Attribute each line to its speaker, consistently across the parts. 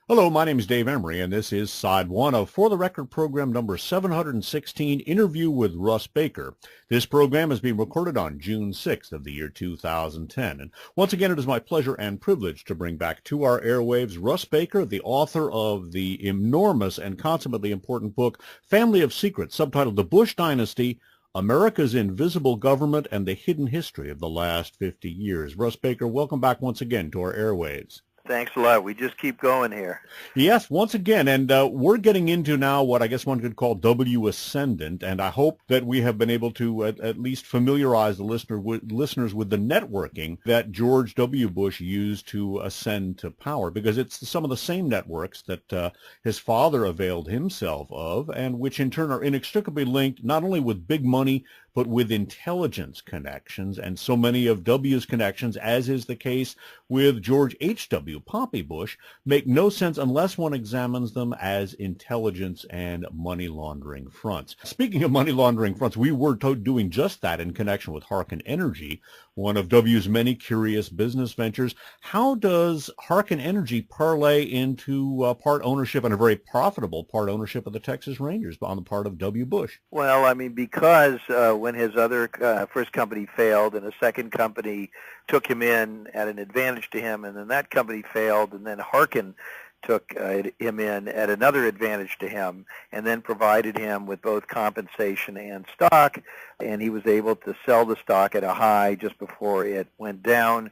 Speaker 1: Hello, my name is Dave Emery, and this is Side 1 of For the Record program number 716, Interview with Russ Baker. This program is being recorded on June 6th of the year 2010. And once again, it is my pleasure and privilege to bring back to our airwaves Russ Baker, the author of the enormous and consummately important book, Family of Secrets, subtitled The Bush Dynasty, America's Invisible Government and the Hidden History of the Last 50 Years. Russ Baker, welcome back once again to our airwaves.
Speaker 2: Thanks a lot. We just keep going here.
Speaker 1: Yes, once again, and we're getting into now what I guess one could call W Ascendant, and I hope that we have been able to at least familiarize the listeners with the networking that George W. Bush used to ascend to power, because it's some of the same networks that his father availed himself of, and which in turn are inextricably linked not only with big money, but with intelligence connections, and so many of W's connections, as is the case with George H.W. Poppy Bush, make no sense unless one examines them as intelligence and money laundering fronts. Speaking of money laundering fronts, we were doing just that in connection with Harken Energy, one of W's many curious business ventures. How does Harken Energy parlay into part ownership, and a very profitable part ownership of the Texas Rangers on the part of W. Bush?
Speaker 2: Well, I mean, because when his other first company failed and a second company took him in at an advantage to him, and then that company failed, and then Harken took him in at another advantage to him, and then provided him with both compensation and stock, and he was able to sell the stock at a high just before it went down,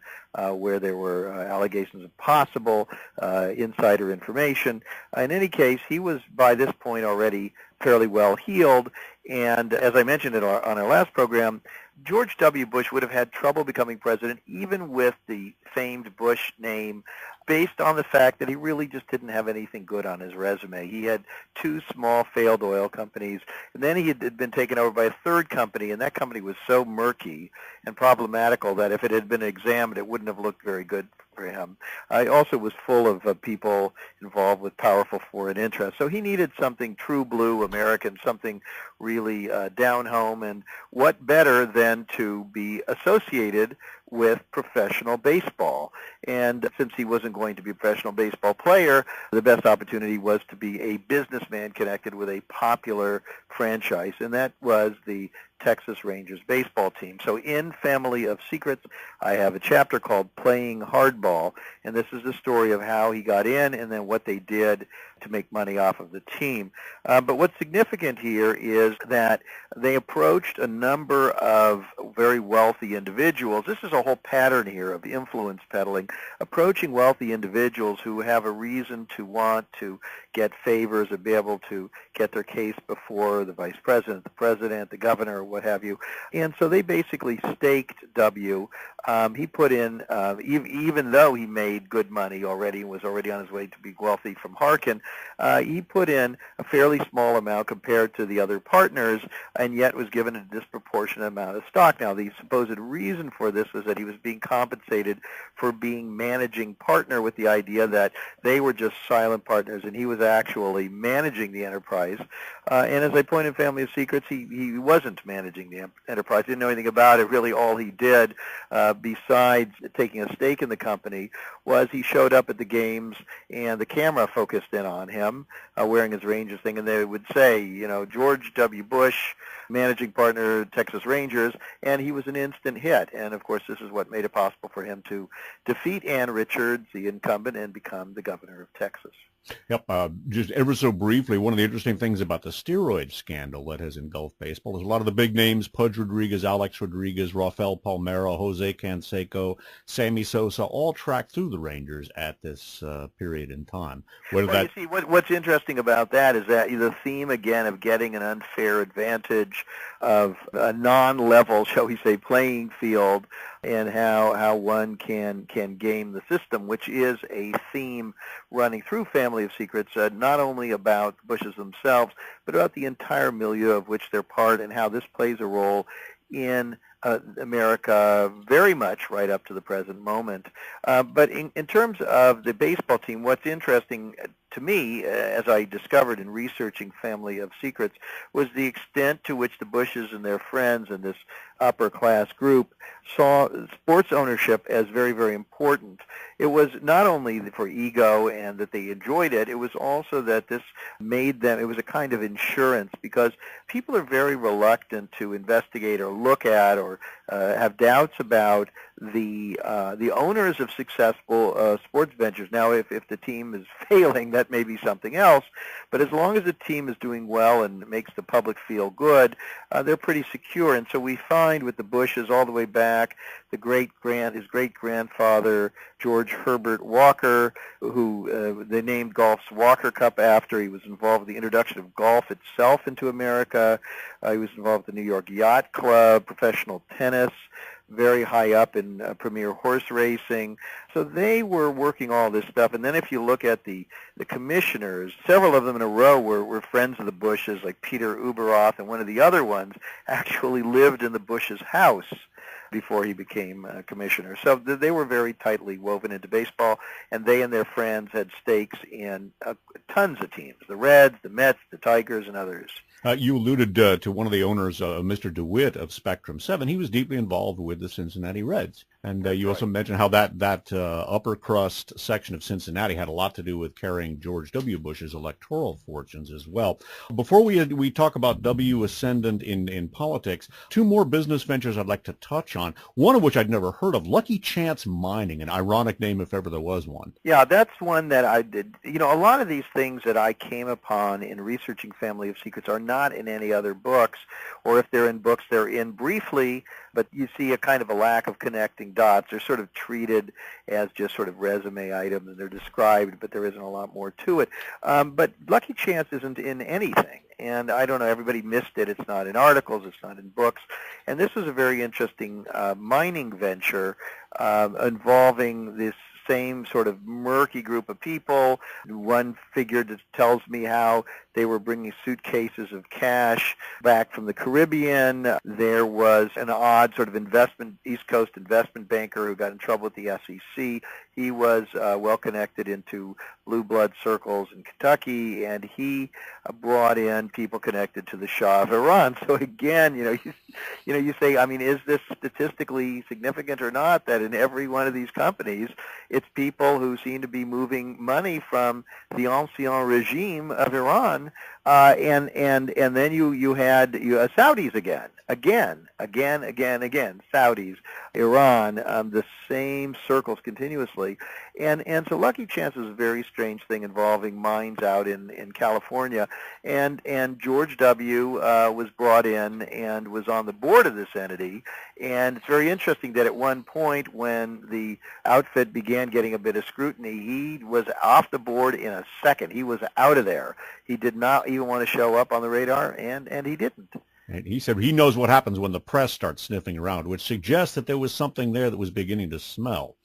Speaker 2: where there were allegations of possible insider information. In any case, he was by this point already fairly well healed, and as I mentioned on our last program, George W. Bush would have had trouble becoming president even with the famed Bush name, based on the fact that he really just didn't have anything good on his resume. He had two small failed oil companies, and then he had been taken over by a third company, and that company was so murky and problematical that if it had been examined, it wouldn't have looked very good for him. He also was full of people involved with powerful foreign interests. So he needed something true blue American, something really down home, and what better than to be associated with professional baseball. And since he wasn't going to be a professional baseball player, the best opportunity was to be a businessman connected with a popular franchise, and that was the Texas Rangers baseball team. So in Family of Secrets, I have a chapter called Playing Hardball, and this is the story of how he got in and then what they did to make money off of the team. But what's significant here is that they approached a number of very wealthy individuals. This is a whole pattern here of influence peddling, approaching wealthy individuals who have a reason to want to get favors or be able to get their case before the vice president, the president, the governor, or what have you. And so they basically staked W. He put in, even though he made good money already and was already on his way to be wealthy from Harken, he put in a fairly small amount compared to the other partners, and yet was given a disproportionate amount of stock. Now, the supposed reason for this was that he was being compensated for being managing partner, with the idea that they were just silent partners and he was actually managing the enterprise. And as I point in Family of Secrets, he wasn't managing the enterprise, didn't know anything about it. Really all he did, besides taking a stake in the company, was he showed up at the games and the camera focused in on him, wearing his Rangers thing, and they would say, you know, George W. Bush, managing partner, Texas Rangers, and he was an instant hit. And of course, this is what made it possible for him to defeat Ann Richards, the incumbent, and become the governor of Texas.
Speaker 1: Yep. Just ever so briefly, one of the interesting things about the steroid scandal that has engulfed baseball is a lot of the big names, Pudge Rodriguez, Alex Rodriguez, Rafael Palmeiro, Jose Canseco, Sammy Sosa, all tracked through the Rangers at this period in time.
Speaker 2: You see, what's interesting about that is that the theme, again, of getting an unfair advantage of a non-level, shall we say, playing field, and how one can game the system, which is a theme running through Family of Secrets, not only about Bushes themselves, but about the entire milieu of which they're part, and how this plays a role in America very much right up to the present moment. But in terms of the baseball team, what's interesting to me, as I discovered in researching Family of Secrets, was the extent to which the Bushes and their friends and this upper class group saw sports ownership as very, very important. It was not only for ego and that they enjoyed it, it was also that this made them, it was a kind of insurance, because people are very reluctant to investigate or look at or have doubts about the owners of successful sports ventures. Now, if the team is failing, that may be something else, but as long as the team is doing well and makes the public feel good, they're pretty secure. And so we find with the Bushes all the way back, his great-grandfather, George Herbert Walker, who they named golf's Walker Cup after. He was involved in the introduction of golf itself into America. He was involved with the New York Yacht Club, professional tennis, very high up in premier horse racing. So they were working all this stuff. And then if you look at the commissioners, several of them in a row were friends of the Bushes, like Peter Ueberroth, and one of the other ones actually lived in the Bushes' house before he became commissioner. So they were very tightly woven into baseball, and they and their friends had stakes in tons of teams, the Reds, the Mets, the Tigers, and others.
Speaker 1: You alluded to one of the owners, Mr. DeWitt of Spectrum 7. He was deeply involved with the Cincinnati Reds. And you also mentioned how that upper crust section of Cincinnati had a lot to do with carrying George W. Bush's electoral fortunes as well. Before we talk about W. Ascendant in politics, two more business ventures I'd like to touch on, one of which I'd never heard of, Lucky Chance Mining, an ironic name if ever there was one.
Speaker 2: Yeah, that's one that I did. You know, a lot of these things that I came upon in researching Family of Secrets are not in any other books, or if they're in books, they're in briefly, but you see a kind of a lack of connecting dots. They're sort of treated as just sort of resume items, and they're described, but there isn't a lot more to it. But Lucky Chance isn't in anything, and I don't know, everybody missed it. It's not in articles, it's not in books, and this was a very interesting mining venture involving this same sort of murky group of people. One figure that tells me how they were bringing suitcases of cash back from the Caribbean. There was an odd sort of East Coast investment banker who got in trouble with the SEC. He was well connected into blue blood circles in Kentucky, and he brought in people connected to the Shah of Iran. So again, you say, I mean, is this statistically significant or not, that in every one of these companies, it's people who seem to be moving money from the ancien regime of Iran, and then you had Saudis again, Saudis, Iran, the same circles continuously, and so Lucky Chance is a very strange thing involving mines out in California, and George W. Was brought in and was on the board of this entity, and it's very interesting that at one point when the outfit began getting a bit of scrutiny, he was off the board in a second. He was out of there. He did not even want to show up on the radar, and he didn't.
Speaker 1: And he said he knows what happens when the press starts sniffing around, which suggests that there was something there that was beginning to smell.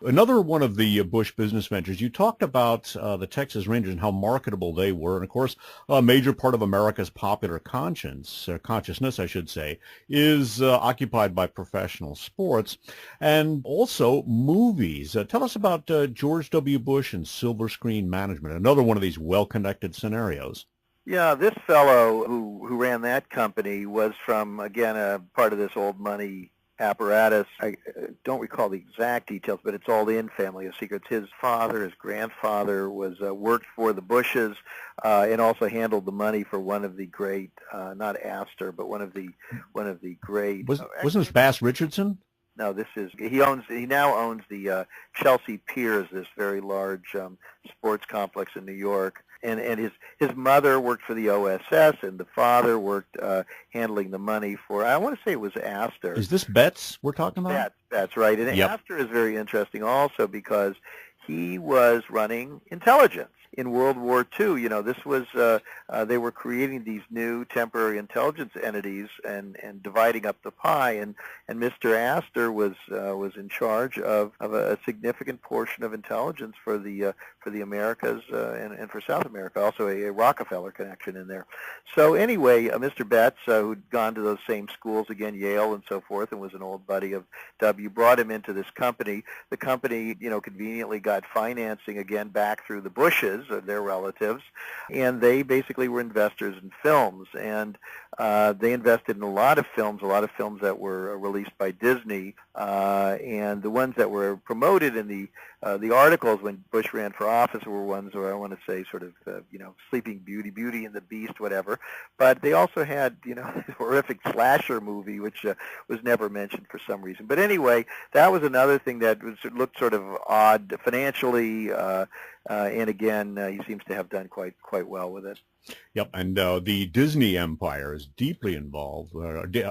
Speaker 1: Another one of the Bush business ventures, you talked about the Texas Rangers and how marketable they were. And, of course, a major part of America's popular consciousness, I should say, is occupied by professional sports and also movies. Tell us about George W. Bush and silver screen management, another one of these well-connected scenarios.
Speaker 2: Yeah, this fellow who ran that company was from, again, a part of this old money apparatus. I don't recall the exact details, but it's all in Family of Secrets. His grandfather was worked for the Bushes and also handled the money for one of the great, not Astor, but one of the great.
Speaker 1: Wasn't this Bass Richardson?
Speaker 2: No, he now owns the Chelsea Piers, this very large sports complex in New York. And his mother worked for the OSS, and the father worked handling the money for, I want to say it was Astor.
Speaker 1: Is this Betts we're talking about?
Speaker 2: That's right. And yep. Astor is very interesting also because he was running intelligence. In World War II, this was, they were creating these new temporary intelligence entities and dividing up the pie, and Mr. Astor was in charge of a significant portion of intelligence for the Americas and for South America, also a Rockefeller connection in there. So anyway, Mr. Betts, who'd gone to those same schools, again, Yale and so forth, and was an old buddy of W, brought him into this company. The company, conveniently got financing again back through the Bushes, or their relatives, and they basically were investors in films, and they invested in a lot of films that were released by Disney, and the ones that were promoted in the articles when Bush ran for office were ones where I want to say sort of, Sleeping Beauty, Beauty and the Beast, whatever. But they also had, this horrific slasher movie, which was never mentioned for some reason. But anyway, that was another thing that looked sort of odd financially, and again, he seems to have done quite well with it.
Speaker 1: Yep, and the Disney empire is deeply involved,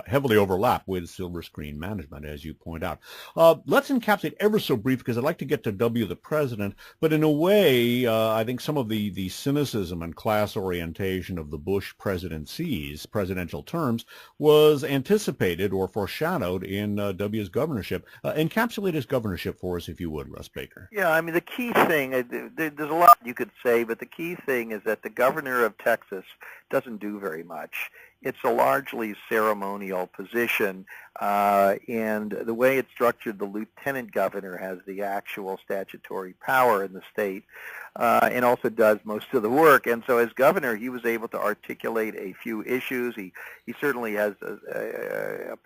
Speaker 1: heavily overlapped with Silver Screen Management, as you point out. Let's encapsulate ever so brief, because I'd like to get to W, the president, but in a way, I think some of the cynicism and class orientation of the Bush presidencies, presidential terms, was anticipated or foreshadowed in W's governorship. Encapsulate his governorship for us, if you would, Russ Baker.
Speaker 2: Yeah, I mean, the key thing, there's a lot you could say, but the key thing is that the governor of Texas doesn't do very much. It's a largely ceremonial position, and the way it's structured, the lieutenant governor has the actual statutory power in the state, and also does most of the work. And so as governor, he was able to articulate a few issues. He certainly has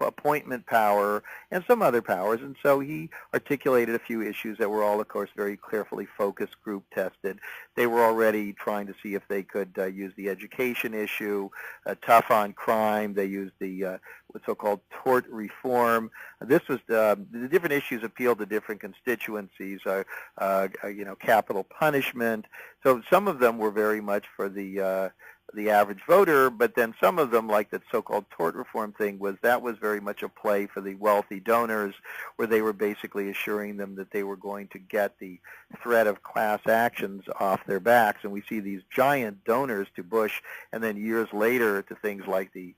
Speaker 2: appointment power and some other powers, and so he articulated a few issues that were all, of course, very carefully focused, group tested. They were already trying to see if they could use the education issue, tough on crime. They used the so-called tort reform. This was the different issues appealed to different constituencies. Capital punishment. So some of them were very much for the average voter, but then some of them, like that so-called tort reform thing, was very much a play for the wealthy donors, where they were basically assuring them that they were going to get the threat of class actions off their backs. And we see these giant donors to Bush, and then years later to things like the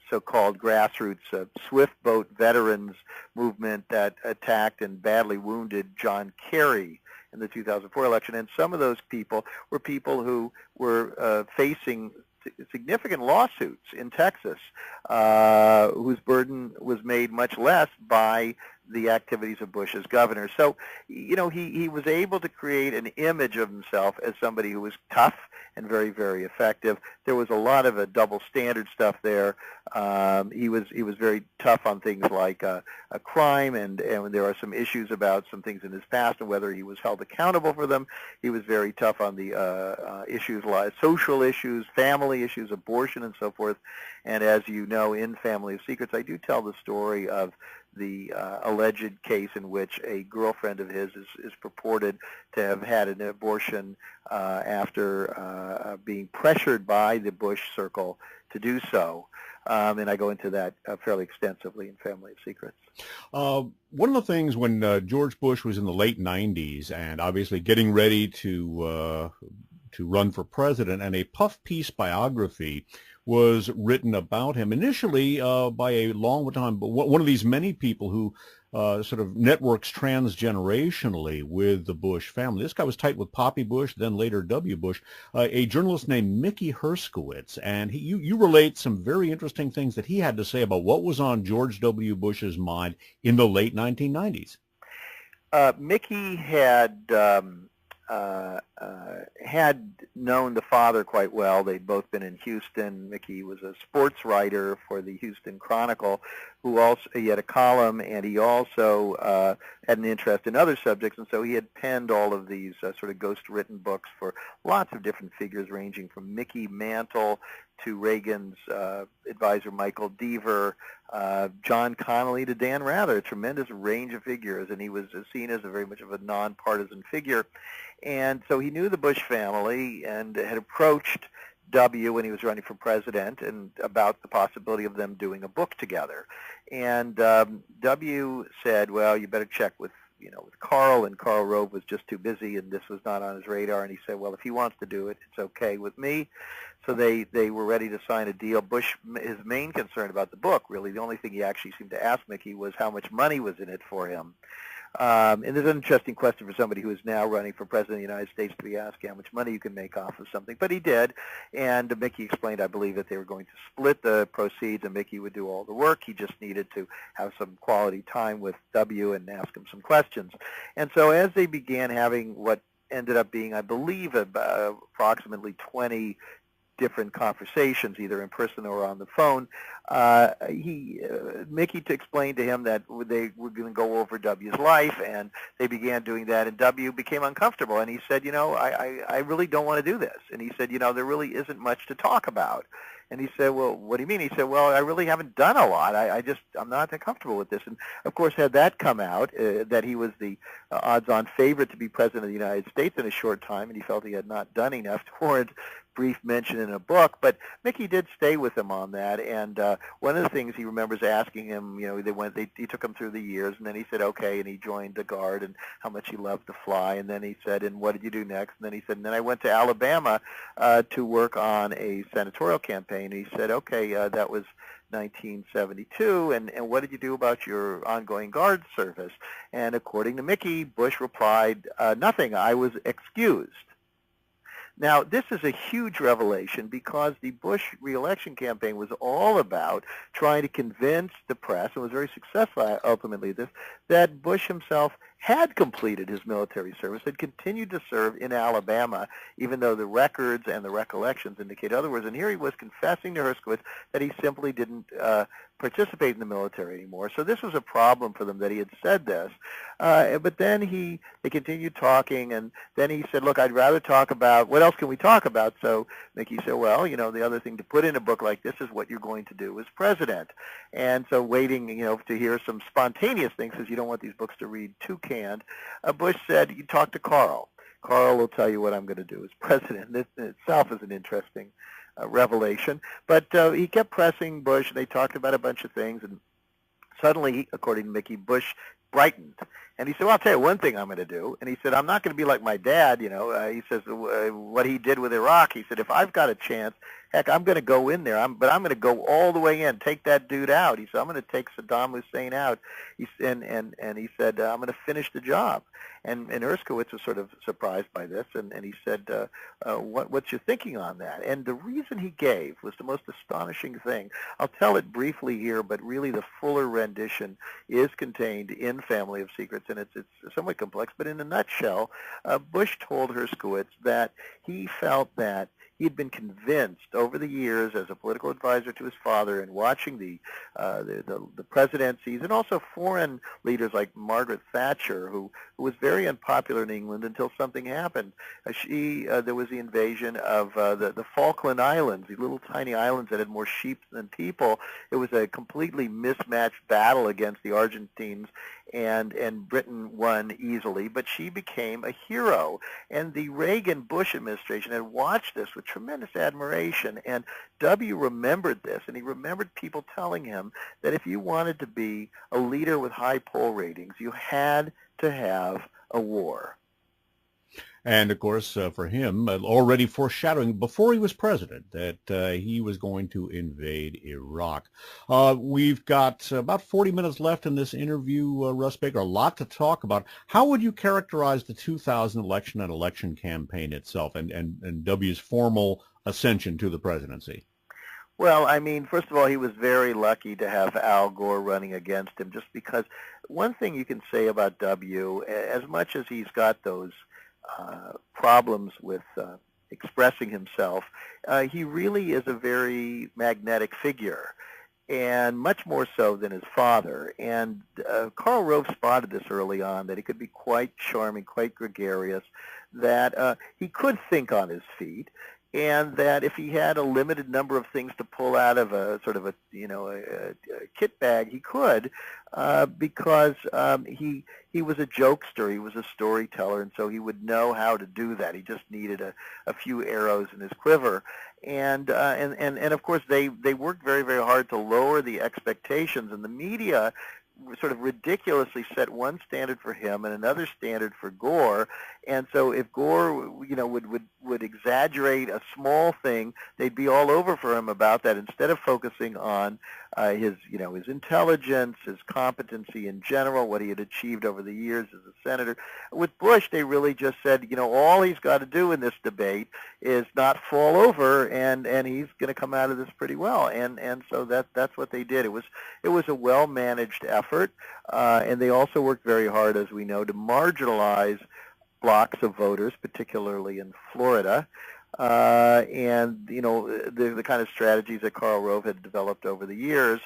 Speaker 2: so-called grassroots Swift Boat veterans movement that attacked and badly wounded John Kerry in the 2004 election. And some of those people were people who were facing significant lawsuits in Texas, whose burden was made much less by the activities of Bush as governor. So, he was able to create an image of himself as somebody who was tough and very, very effective. There was a lot of double standard stuff there. He was very tough on things like a crime, and there are some issues about some things in his past and whether he was held accountable for them. He was very tough on the issues like social issues, family issues, abortion, and so forth. And as you know, in Family of Secrets, I do tell the story of the alleged case in which a girlfriend of his is purported to have had an abortion after being pressured by the Bush circle to do so. And I go into that fairly extensively in Family of Secrets.
Speaker 1: One of the things when George Bush was in the late 90s and obviously getting ready to run for president, and a puff piece biography was written about him, initially by a long time, but one of these many people who sort of networks transgenerationally with the Bush family. This guy was tight with Poppy Bush, then later W. Bush, a journalist named Mickey Herskowitz, and you relate some very interesting things that he had to say about what was on George W. Bush's mind in the late 1990s.
Speaker 2: Mickey had known the father quite well. They'd both been in Houston. Mickey was a sports writer for the Houston Chronicle, he had a column, and he also had an interest in other subjects, and so he had penned all of these sort of ghost-written books for lots of different figures, ranging from Mickey Mantle to Reagan's advisor Michael Deaver, John Connolly to Dan Rather, a tremendous range of figures, and he was seen as very much of a nonpartisan figure. And so he knew the Bush family and had approached W when he was running for president and about the possibility of them doing a book together. And W said, well, you better check with Karl, and Karl Rove was just too busy, and this was not on his radar. And he said, well, if he wants to do it, it's okay with me. So they were ready to sign a deal. Bush, his main concern about the book, really, the only thing he actually seemed to ask Mickey was how much money was in it for him. And there's an interesting question for somebody who is now running for president of the United States to be asking how much money you can make off of something. But he did, and Mickey explained, I believe, that they were going to split the proceeds, and Mickey would do all the work. He just needed to have some quality time with W and ask him some questions. And so as they began having what ended up being, I believe, approximately 20 different conversations, either in person or on the phone. Mickey explained to him that they were going to go over W's life, and they began doing that, and W became uncomfortable, and he said, I really don't want to do this. And he said, there really isn't much to talk about. And he said, well, what do you mean? He said, well, I really haven't done a lot. I'm not that comfortable with this. And, of course, had that come out, that he was the odds-on favorite to be president of the United States in a short time, and he felt he had not done enough to warrant brief mention in a book, but Mickey did stay with him on that. And one of the things he remembers asking him, he took him through the years, and then he said, okay, and he joined the Guard, and how much he loved to fly. And then he said, and what did you do next? And then he said, and then I went to Alabama to work on a senatorial campaign. And he said, okay, that was 1972, and what did you do about your ongoing Guard service? And according to Mickey, Bush replied, nothing, I was excused. Now, this is a huge revelation because the Bush reelection campaign was all about trying to convince the press, and was very successful ultimately at this, that Bush himself had completed his military service, had continued to serve in Alabama, even though the records and the recollections indicate otherwise. And here he was confessing to Herskowitz that he simply didn't participate in the military anymore. So this was a problem for them that he had said this. But then they continued talking, and then he said, look, I'd rather talk about, what else can we talk about? So Mickey said, well, the other thing to put in a book like this is what you're going to do as president. And so waiting, to hear some spontaneous things, because you don't want these books to read too canned, Bush said, you talk to Carl. Carl will tell you what I'm going to do as president. This in itself is an interesting revelation. But he kept pressing Bush, and they talked about a bunch of things, and suddenly, according to Mickey, Bush brightened. And he said, well, I'll tell you one thing I'm going to do. And he said, I'm not going to be like my dad, he says, what he did with Iraq. He said, if I've got a chance, heck, I'm going to go in there, but I'm going to go all the way in, take that dude out. He said, I'm going to take Saddam Hussein out. And he said, I'm going to finish the job. And Herskowitz was sort of surprised by this, and he said, what's your thinking on that? And the reason he gave was the most astonishing thing. I'll tell it briefly here, but really the fuller rendition is contained in Family of Secrets, and it's somewhat complex. But in a nutshell, Bush told Herskowitz that he felt that he had been convinced over the years as a political advisor to his father and watching the presidencies and also foreign leaders like Margaret Thatcher, who was very unpopular in England until something happened. There was the invasion of the Falkland Islands, these little tiny islands that had more sheep than people. It was a completely mismatched battle against the Argentines, and Britain won easily, but she became a hero. And the Reagan-Bush administration had watched this with tremendous admiration, and W remembered this, and he remembered people telling him that if you wanted to be a leader with high poll ratings, you had to have a war.
Speaker 1: And, of course, for him, already foreshadowing before he was president that he was going to invade Iraq. We've got about 40 minutes left in this interview, Russ Baker, a lot to talk about. How would you characterize the 2000 election and election campaign itself and W's formal ascension to the presidency?
Speaker 2: Well, I mean, first of all, he was very lucky to have Al Gore running against him, just because one thing you can say about W, as much as he's got those problems with expressing himself, he really is a very magnetic figure, and much more so than his father. And Karl Rove spotted this early on, that he could be quite charming, quite gregarious, that he could think on his feet, and that if he had a limited number of things to pull out of a sort of a kit bag, he could, because he was a jokester, he was a storyteller, and so he would know how to do that. He just needed a few arrows in his quiver. And of course they worked very, very hard to lower the expectations, and the media sort of ridiculously set one standard for him and another standard for Gore. And so if Gore, would exaggerate a small thing, they'd be all over for him about that, instead of focusing on his intelligence, his competency in general, what he had achieved over the years as a senator. With Bush, they really just said, all he's got to do in this debate is not fall over, and he's going to come out of this pretty well. And so that's what they did. It was a well-managed effort, and they also worked very hard, as we know, to marginalize blocks of voters, particularly in Florida. And, the kind of strategies that Karl Rove had developed over the years.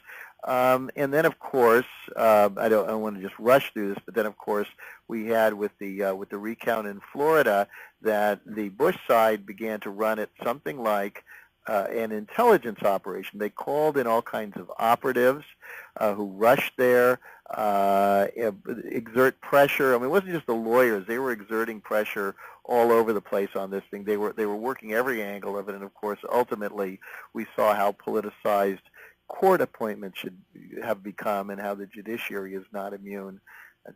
Speaker 2: And then, of course, I don't want to just rush through this, but then, of course, we had with the recount in Florida that the Bush side began to run it something like an intelligence operation. They called in all kinds of operatives who rushed there, exert pressure. I mean, it wasn't just the lawyers; they were exerting pressure all over the place on this thing. They were working every angle of it, and of course, ultimately, we saw how politicized court appointments should have become, and how the judiciary is not immune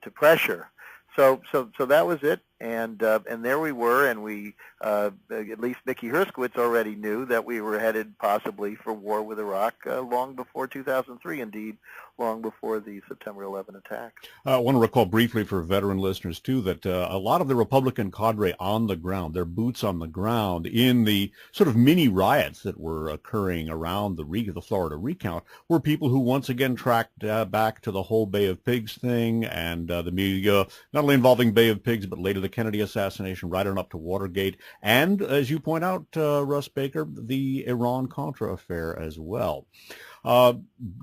Speaker 2: to pressure. So that was it, and there we were, and we at least Mickey Herskowitz already knew that we were headed possibly for war with Iraq long before 2003, indeed long before the September 11 attack.
Speaker 1: I want to recall briefly for veteran listeners too that a lot of the Republican cadre on the ground, their boots on the ground in the sort of mini riots that were occurring around the Florida recount, were people who once again tracked back to the whole Bay of Pigs thing and the media, not only involving Bay of Pigs, but later the Kennedy assassination, right on up to Watergate, and as you point out, Russ Baker, the Iran-Contra affair as well.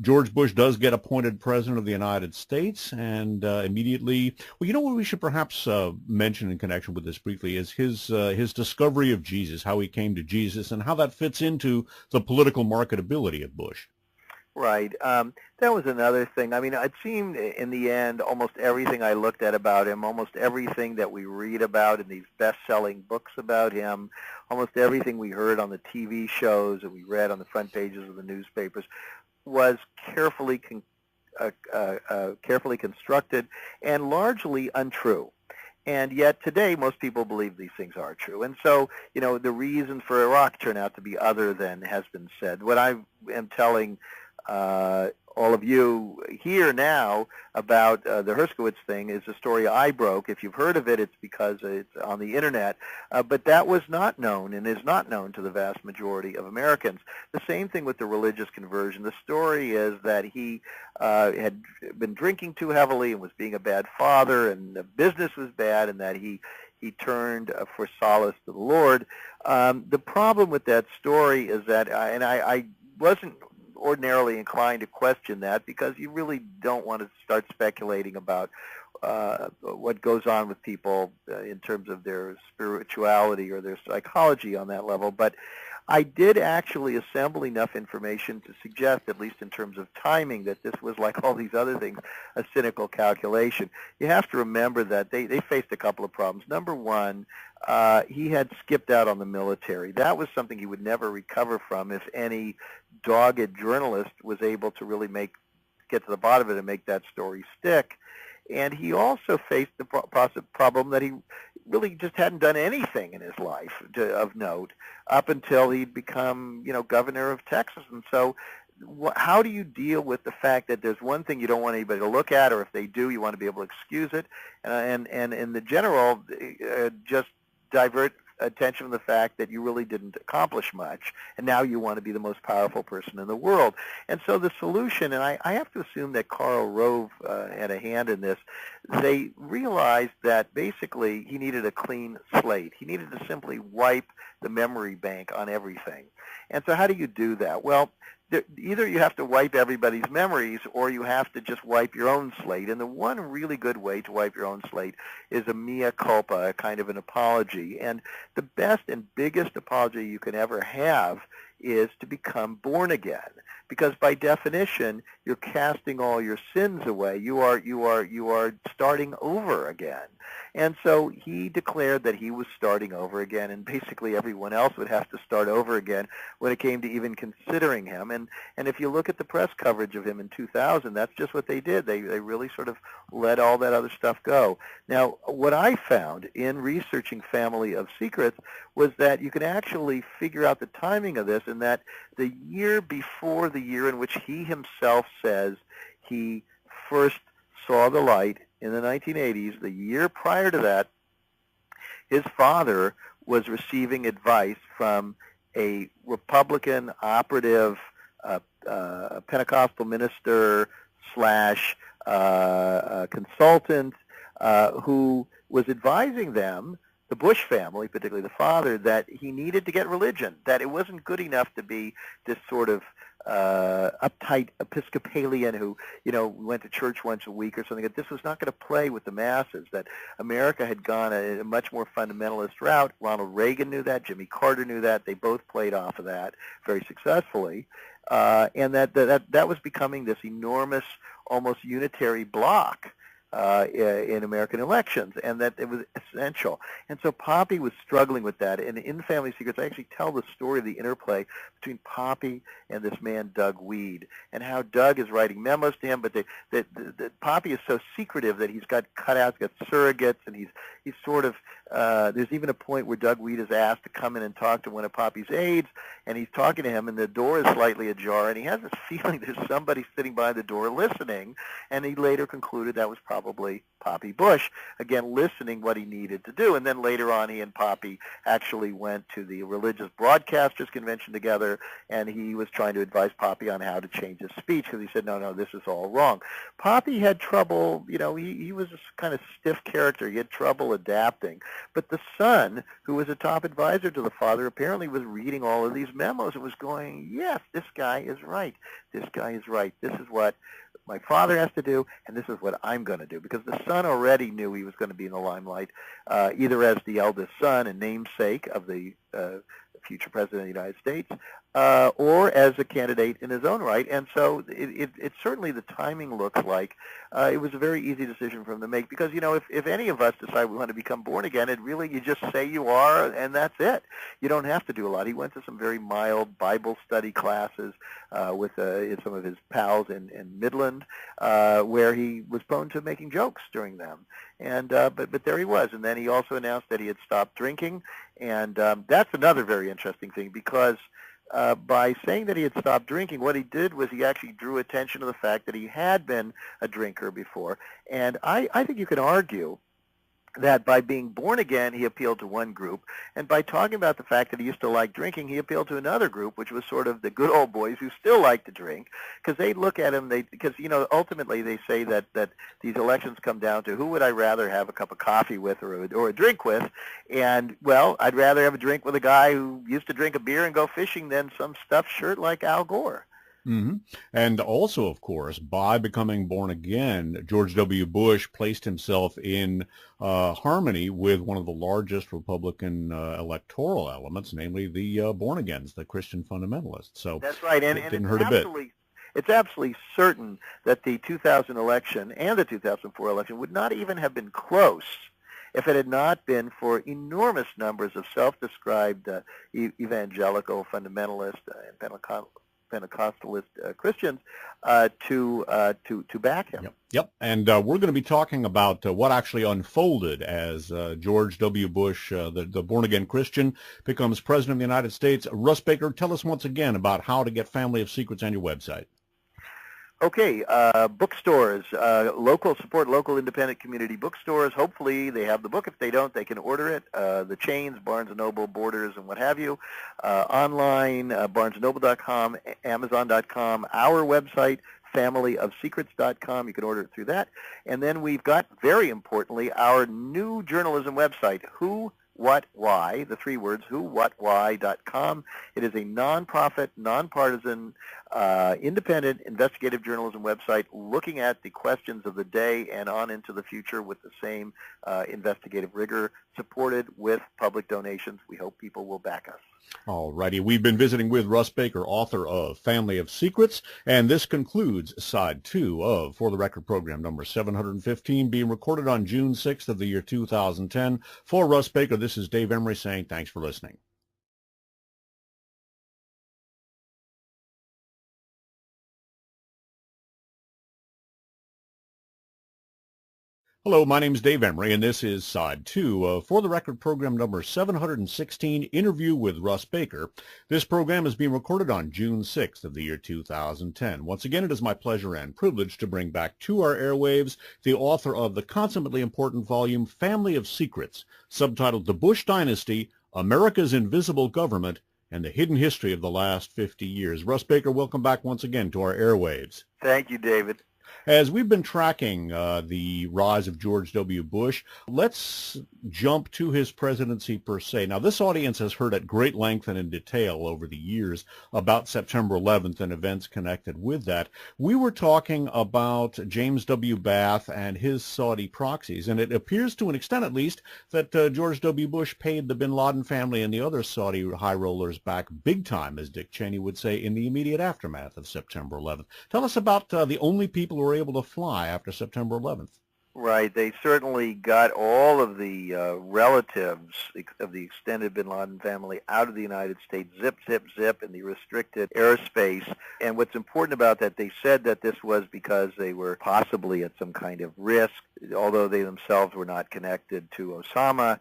Speaker 1: George Bush does get appointed president of the United States, and immediately, well, you know what we should perhaps mention in connection with this briefly is his discovery of Jesus, how he came to Jesus, and how that fits into the political marketability of Bush.
Speaker 2: Right. That was another thing. I mean, it seemed in the end almost everything I looked at about him, almost everything that we read about in these best-selling books about him, almost everything we heard on the TV shows that we read on the front pages of the newspapers was carefully constructed and largely untrue. And yet today, most people believe these things are true. And so, the reasons for Iraq turn out to be other than has been said. What I am telling all of you here now about the Herskowitz thing is a story I broke. If you've heard of it, it's because it's on the Internet. But that was not known and is not known to the vast majority of Americans. The same thing with the religious conversion. The story is that he had been drinking too heavily and was being a bad father, and the business was bad, and that he turned for solace to the Lord. The problem with that story is that, and I wasn't ordinarily inclined to question that, because you really don't want to start speculating about what goes on with people in terms of their spirituality or their psychology on that level. But I did actually assemble enough information to suggest, at least in terms of timing, that this was, like all these other things, a cynical calculation. You have to remember that they faced a couple of problems. Number one, he had skipped out on the military. That was something he would never recover from if any dogged journalist was able to really get to the bottom of it and make that story stick. And he also faced the problem that he really just hadn't done anything in his life of note up until he'd become, governor of Texas. And so how do you deal with the fact that there's one thing you don't want anybody to look at, or if they do, you want to be able to excuse it, and in the general, just divert attention from the fact that you really didn't accomplish much, and now you want to be the most powerful person in the world. And so the solution, and I have to assume that Karl Rove had a hand in this, they realized that basically he needed a clean slate. He needed to simply wipe the memory bank on everything. And so how do you do that? Well, either you have to wipe everybody's memories, or you have to just wipe your own slate. And the one really good way to wipe your own slate is a mea culpa, a kind of an apology. And the best and biggest apology you can ever have is to become born again, because by definition you're casting all your sins away. You are starting over again. And so he declared that he was starting over again, and basically everyone else would have to start over again when it came to even considering him. And if you look at the press coverage of him in 2000, that's just what they did. They really sort of let all that other stuff go. Now, what I found in researching Family of Secrets was that you can actually figure out the timing of this, and that the year before the year in which he himself says he first saw the light, in the 1980s, the year prior to that, his father was receiving advice from a Republican operative, Pentecostal minister / consultant who was advising them, the Bush family, particularly the father, that he needed to get religion, that it wasn't good enough to be this sort of uptight Episcopalian who, went to church once a week or something, that this was not going to play with the masses, that America had gone a much more fundamentalist route. Ronald Reagan knew that. Jimmy Carter knew that. They both played off of that very successfully. And that was becoming this enormous, almost unitary bloc in American elections, and that it was essential. And so Poppy was struggling with that. And in Family Secrets, I actually tell the story of the interplay between Poppy and this man, Doug Wead, and how Doug is writing memos to him, but that Poppy is so secretive that he's got cutouts, got surrogates, and he's sort of, there's even a point where Doug Wead is asked to come in and talk to one of Poppy's aides, and he's talking to him, and the door is slightly ajar, and he has this feeling there's somebody sitting by the door listening, and he later concluded that was probably Poppy Bush, again, listening what he needed to do. And then later on, he and Poppy actually went to the Religious Broadcasters Convention together, and he was trying to advise Poppy on how to change his speech, because he said, no, this is all wrong. Poppy had trouble, he was a kind of stiff character. He had trouble adapting. But the son, who was a top advisor to the father, apparently was reading all of these memos and was going, yes, this guy is right. This guy is right. This is what my father has to do, and this is what I'm going to do. Because the son already knew he was going to be in the limelight, either as the eldest son and namesake of the future president of the United States, or as a candidate in his own right. And so it certainly, the timing looks like it was a very easy decision for him to make, because, if any of us decide we want to become born again, you just say you are, and that's it. You don't have to do a lot. He went to some very mild Bible study classes with some of his pals in Midland, where he was prone to making jokes during them. And but there he was. And then he also announced that he had stopped drinking, and that's another very interesting thing, because by saying that he had stopped drinking, what he did was he actually drew attention to the fact that he had been a drinker before. And I think you can argue that by being born again, he appealed to one group, and by talking about the fact that he used to like drinking, he appealed to another group, which was sort of the good old boys who still like to drink, because they look at him, because ultimately they say that these elections come down to who would I rather have a cup of coffee with or a drink with, and, well, I'd rather have a drink with a guy who used to drink a beer and go fishing than some stuffed shirt like Al Gore.
Speaker 1: Mm-hmm. And also, of course, by becoming born again, George W. Bush placed himself in harmony with one of the largest Republican electoral elements, namely the born-agains, the Christian fundamentalists. So
Speaker 2: that's right, and
Speaker 1: it didn't hurt a bit.
Speaker 2: It's absolutely certain that the 2000 election and the 2004 election would not even have been close if it had not been for enormous numbers of self-described evangelical fundamentalist and Pentecostalist Christians to back him.
Speaker 1: Yep. And we're going to be talking about what actually unfolded as George W. Bush, the born-again Christian, becomes president of the United States. Russ Baker, tell us once again about how to get Family of Secrets on your website.
Speaker 2: Okay, bookstores, support local independent community bookstores. Hopefully they have the book. If they don't, they can order it. The chains, Barnes & Noble, Borders, and what have you. Online, barnesandnoble.com, amazon.com, our website, familyofsecrets.com. You can order it through that. And then we've got, very importantly, our new journalism website, Who, What, Why, the three words, whowhatwhy.com. It is a nonprofit, nonpartisan, independent investigative journalism website looking at the questions of the day and on into the future with the same investigative rigor, supported with public donations. We hope people will back us.
Speaker 1: All righty. We've been visiting with Russ Baker, author of Family of Secrets, and this concludes Side 2 of For the Record program number 715, being recorded on June 6th of the year 2010. For Russ Baker, this is Dave Emery saying thanks for listening. Hello, my name is Dave Emery, and this is Side 2 of For the Record program number 716, Interview with Russ Baker. This program is being recorded on June 6th of the year 2010. Once again, it is my pleasure and privilege to bring back to our airwaves the author of the consummately important volume Family of Secrets, subtitled The Bush Dynasty, America's Invisible Government, and the Hidden History of the Last 50 Years. Russ Baker, welcome back once again to our airwaves.
Speaker 2: Thank you, David.
Speaker 1: As we've been tracking the rise of George W. Bush, let's jump to his presidency per se. Now, this audience has heard at great length and in detail over the years about September 11th and events connected with that. We were talking about James W. Bath and his Saudi proxies, and it appears to an extent at least that George W. Bush paid the bin Laden family and the other Saudi high rollers back big time, as Dick Cheney would say, in the immediate aftermath of September 11th. Tell us about the only people who were able to fly after September 11th.
Speaker 2: Right. They certainly got all of the relatives of the extended bin Laden family out of the United States, zip, zip, zip, in the restricted airspace. And what's important about that, they said that this was because they were possibly at some kind of risk, although they themselves were not connected to Osama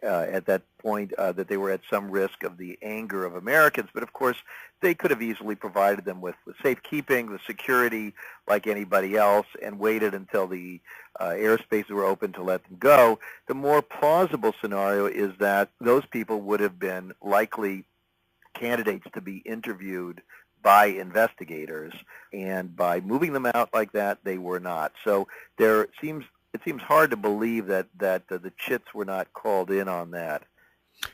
Speaker 2: at that point, that they were at some risk of the anger of Americans. But of course, they could have easily provided them with the safekeeping, the security, like anybody else, and waited until the airspaces were open to let them go. The more plausible scenario is that those people would have been likely candidates to be interviewed by investigators, and by moving them out like that, they were not. So it seems hard to believe that the chits were not called in on that.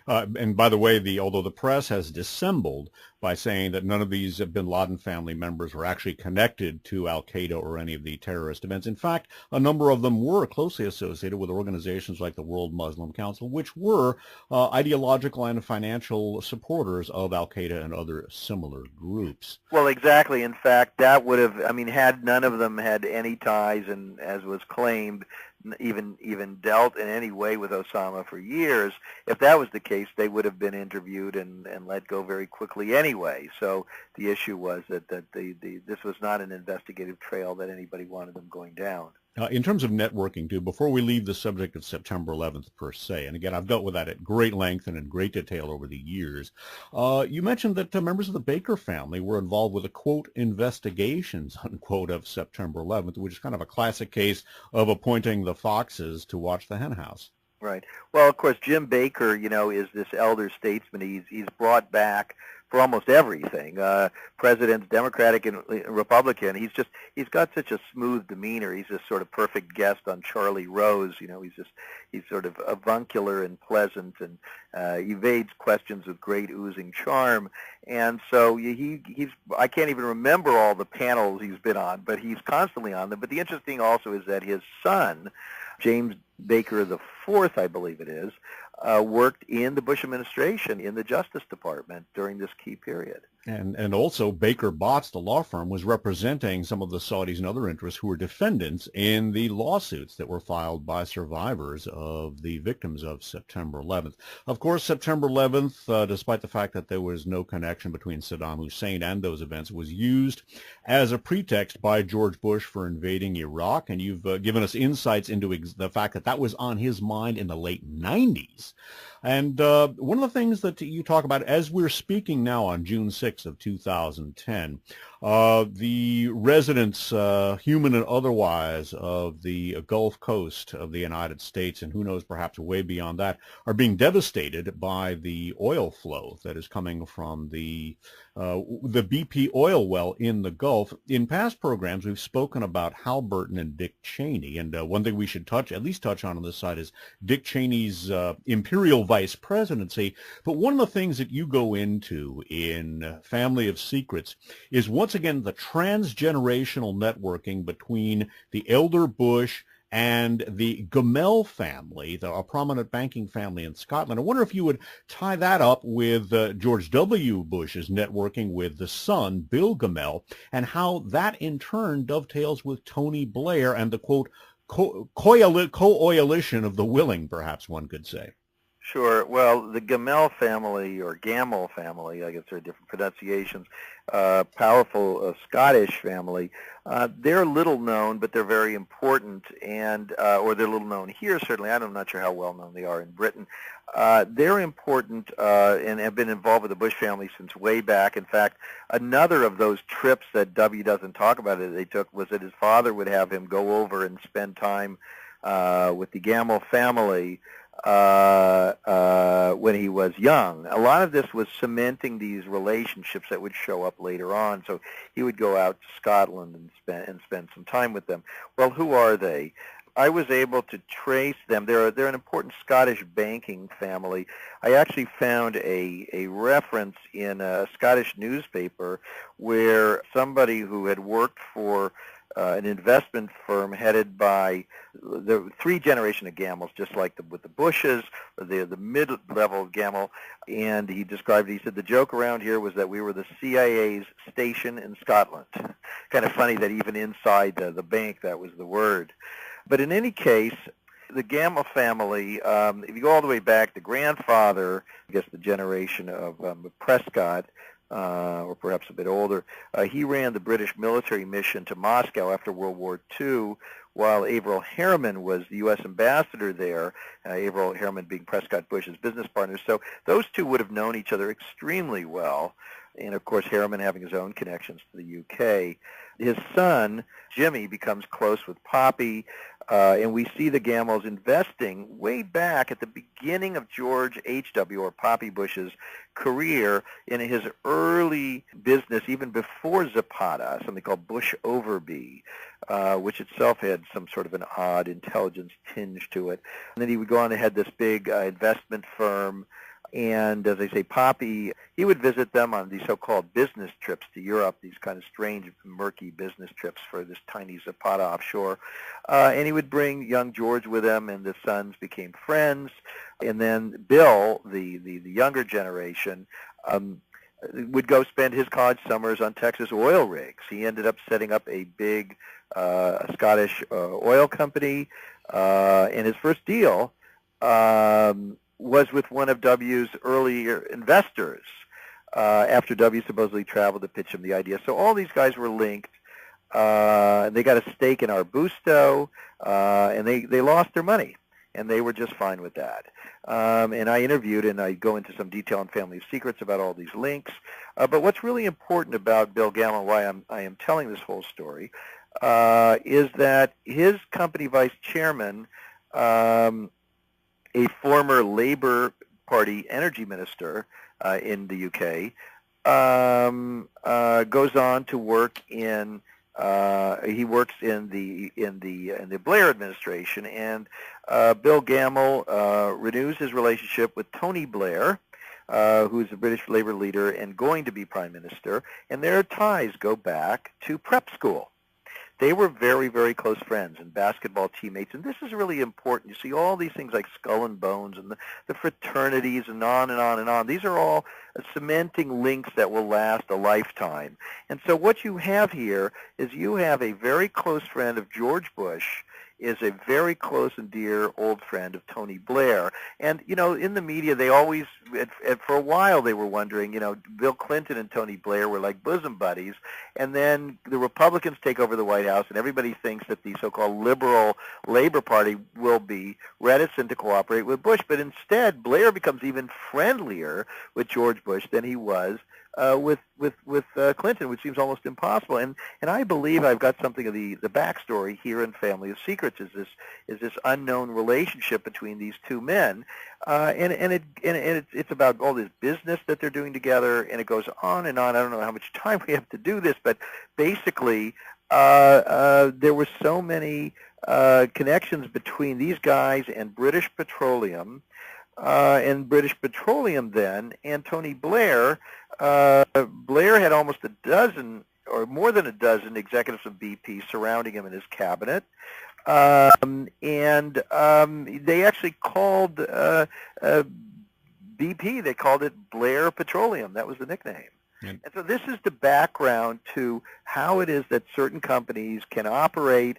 Speaker 1: And by the way, although the press has dissembled by saying that none of these bin Laden family members were actually connected to al-Qaeda or any of the terrorist events. In fact, a number of them were closely associated with organizations like the World Muslim Council, which were ideological and financial supporters of al-Qaeda and other similar groups.
Speaker 2: Well, exactly. In fact, that would have, had none of them had any ties, and as was claimed, even dealt in any way with Osama for years, if that was the case, they would have been interviewed and let go very quickly anyway. So the issue was that this was not an investigative trail that anybody wanted them going down.
Speaker 1: In terms of networking, too, before we leave the subject of September 11th per se, and again, I've dealt with that at great length and in great detail over the years, you mentioned that members of the Baker family were involved with the, quote, investigations, unquote, of September 11th, which is kind of a classic case of appointing the foxes to watch the henhouse.
Speaker 2: Right. Well, of course, Jim Baker, is this elder statesman. He's brought back for almost everything. Presidents, Democratic and Republican. He's got such a smooth demeanor. He's this sort of perfect guest on Charlie Rose. He's sort of avuncular and pleasant, and evades questions with great oozing charm. And so I can't even remember all the panels he's been on, but he's constantly on them. But the interesting also is that his son, James Baker the Fourth, I believe it is, worked in the Bush administration in the Justice Department during this key period.
Speaker 1: And also Baker Botts, the law firm, was representing some of the Saudis and other interests who were defendants in the lawsuits that were filed by survivors of the victims of September 11th. Of course, September 11th, despite the fact that there was no connection between Saddam Hussein and those events, was used as a pretext by George Bush for invading Iraq. And you've given us insights into the fact that was on his mind in the late 90s. And one of the things that you talk about as we're speaking now on June 6th of 2010, the residents, human and otherwise, of the Gulf Coast of the United States, and who knows, perhaps way beyond that, are being devastated by the oil flow that is coming from the BP oil well in the Gulf. In past programs, we've spoken about Halliburton and Dick Cheney, and one thing we should at least touch on this side is Dick Cheney's imperial vice presidency. But one of the things that you go into in Family of Secrets is once again the transgenerational networking between the elder Bush and the Gemmell family, a prominent banking family in Scotland. I wonder if you would tie that up with George W. Bush's networking with the son, Bill Gemmell, and how that in turn dovetails with Tony Blair and the, quote, coalition of the willing, perhaps one could say.
Speaker 2: Sure. Well, the Gemmell family, or Gamble family, I guess there are different pronunciations, powerful Scottish family, they're little known, but they're very important, and or they're little known here, certainly. I'm not sure how well known they are in Britain. They're important and have been involved with the Bush family since way back. In fact, another of those trips that W doesn't talk about that they took was that his father would have him go over and spend time with the Gamble family when he was young. A lot of this was cementing these relationships that would show up later on. So he would go out to Scotland and spend some time with them. Well, who are they? I was able to trace them. They're an important Scottish banking family. I actually found a reference in a Scottish newspaper where somebody who had worked for an investment firm headed by the three generation of Gamels, just like with the Bushes, the mid-level of Gamel, and he described, he said, the joke around here was that we were the CIA's station in Scotland. Kind of funny that even inside the bank that was the word. But in any case, the Gamel family, if you go all the way back, the grandfather, I guess the generation of Prescott, or perhaps a bit older, he ran the British military mission to Moscow after World War II, while Averell Harriman was the U.S. ambassador there, Averell Harriman being Prescott Bush's business partner. So those two would have known each other extremely well, and of course Harriman having his own connections to the U.K. His son, Jimmy, becomes close with Poppy, and we see the Gamels investing way back at the beginning of George H.W. or Poppy Bush's career in his early business, even before Zapata, something called Bush Overby, which itself had some sort of an odd intelligence tinge to it. And then he would go on and had this big investment firm. And as I say, Poppy, he would visit them on these so-called business trips to Europe, these kind of strange, murky business trips for this tiny Zapata offshore. And he would bring young George with him, and the sons became friends. And then Bill, the younger generation, would go spend his college summers on Texas oil rigs. He ended up setting up a big Scottish oil company, and his first deal was with one of W's earlier investors after W supposedly traveled to pitch him the idea. So all these guys were linked. They got a stake in Arbusto, and they lost their money, and they were just fine with that. And I interviewed, and I go into some detail in Family Secrets about all these links. But what's really important about Bill Gamel, why I am telling this whole story, is that his company vice chairman, a former Labour Party energy minister in the UK, goes on to work in. He works in the Blair administration, and Bill Gamel renews his relationship with Tony Blair, who's a British Labour leader and going to be Prime Minister, and their ties go back to prep school. They were very, very close friends and basketball teammates, and this is really important. You see all these things like Skull and Bones and the fraternities and on and on and on. These are all cementing links that will last a lifetime. And so what you have here is you have a very close friend of George Bush, is a very close and dear old friend of Tony Blair. And, you know, in the media, they always, for a while, they were wondering, you know, Bill Clinton and Tony Blair were like bosom buddies. And then the Republicans take over the White House, and everybody thinks that the so-called liberal Labor Party will be reticent to cooperate with Bush. But instead, Blair becomes even friendlier with George Bush than he was with Clinton, which seems almost impossible. And I believe I've got something of the backstory here in Family of Secrets, is this unknown relationship between these two men, and it's about all this business that they're doing together, and it goes on and on. I don't know how much time we have to do this, but basically there were so many connections between these guys and British Petroleum. Then, and Tony Blair. Blair had almost a dozen, or more than a dozen, executives of BP surrounding him in his cabinet. And they actually called BP, they called it Blair Petroleum. That was the nickname. And so this is the background to how it is that certain companies can operate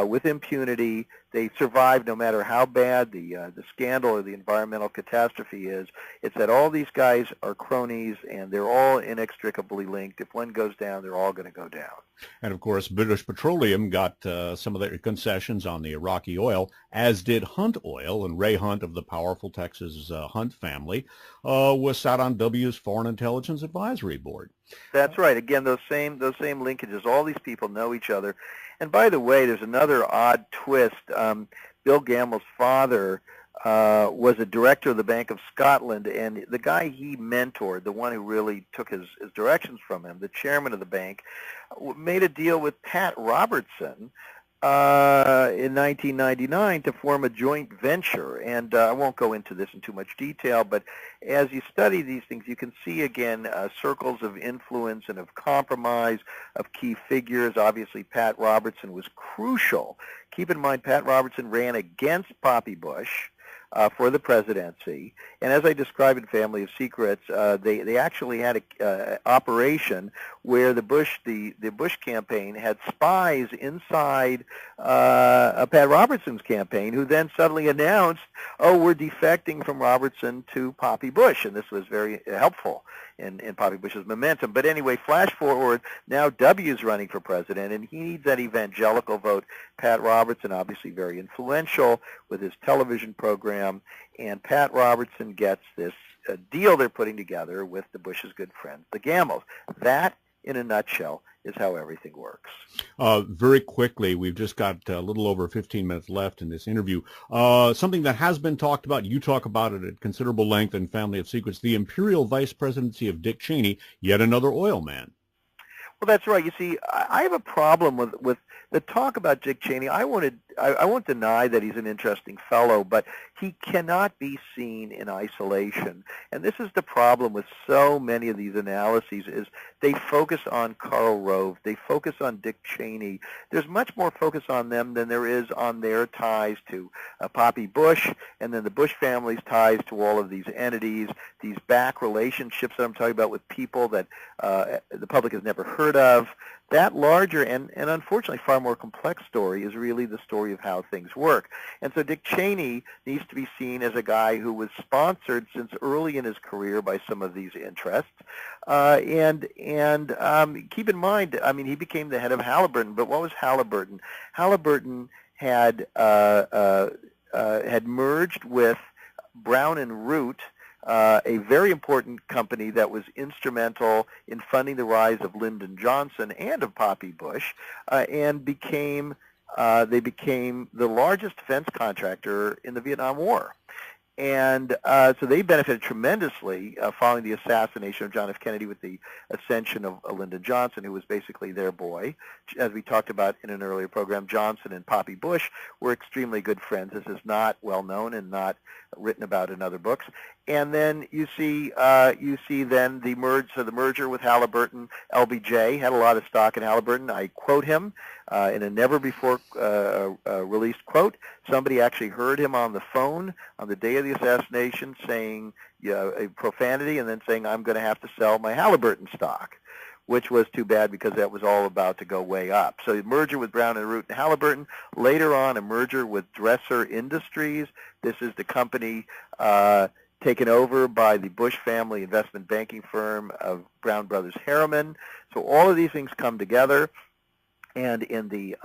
Speaker 2: with impunity. They survive no matter how bad the scandal or the environmental catastrophe is. It's that all these guys are cronies, and they're all inextricably linked. If one goes down, they're all going to go down.
Speaker 1: And, of course, British Petroleum got some of their concessions on the Iraqi oil, as did Hunt Oil, and Ray Hunt of the powerful Texas Hunt family was sat on W's Foreign Intelligence Advisory Board.
Speaker 2: That's right. Again, those same linkages. All these people know each other. And by the way, there's another odd twist. Bill Gamel's father was a director of the Bank of Scotland, and the guy he mentored, the one who really took his directions from him, the chairman of the bank, made a deal with Pat Robertson in 1999 to form a joint venture. And I won't go into this in too much detail, but as you study these things, you can see again circles of influence and of compromise of key figures. Obviously, Pat Robertson was crucial. Keep in mind, Pat Robertson ran against Poppy Bush for the presidency, and as I described in Family of Secrets, they actually had an operation where the Bush campaign had spies inside Pat Robertson's campaign, who then suddenly announced, "Oh, we're defecting from Robertson to Poppy Bush," and this was very helpful in Poppy Bush's momentum. But anyway, flash forward, now W's running for president, and he needs that evangelical vote. Pat Robertson, obviously very influential with his television program, and Pat Robertson gets this deal they're putting together with the Bush's good friends, the Gamos. That, in a nutshell, is how everything works.
Speaker 1: Very quickly, we've just got a little over 15 minutes left in this interview. Something that has been talked about, you talk about it at considerable length in Family of Secrets, the imperial vice presidency of Dick Cheney, yet another oil man.
Speaker 2: Well, that's right. You see, I have a problem with the talk about Dick Cheney. I won't deny that he's an interesting fellow, but he cannot be seen in isolation. And this is the problem with so many of these analyses, is they focus on Karl Rove. They focus on Dick Cheney. There's much more focus on them than there is on their ties to Poppy Bush, and then the Bush family's ties to all of these entities, these back relationships that I'm talking about with people that the public has never heard of. That larger and unfortunately far more complex story is really the story of how things work. And so Dick Cheney needs to be seen as a guy who was sponsored since early in his career by some of these interests. And keep in mind, I mean, he became the head of Halliburton, but what was Halliburton? Halliburton had merged with Brown and Root, a very important company that was instrumental in funding the rise of Lyndon Johnson and of Poppy Bush, and they became the largest defense contractor in the Vietnam War. And so they benefited tremendously following the assassination of John F. Kennedy with the ascension of Lyndon Johnson, who was basically their boy. As we talked about in an earlier program, Johnson and Poppy Bush were extremely good friends. This is not well known and not written about in other books. And then you see then the merger with Halliburton. LBJ had a lot of stock in Halliburton. I quote him in a never before released quote. Somebody actually heard him on the phone on the day of the assassination saying a profanity and then saying, "I'm going to have to sell my Halliburton stock," which was too bad because that was all about to go way up. So a merger with Brown and Root and Halliburton. Later on, a merger with Dresser Industries. This is the company taken over by the Bush family investment banking firm of Brown Brothers Harriman. So all of these things come together, and in the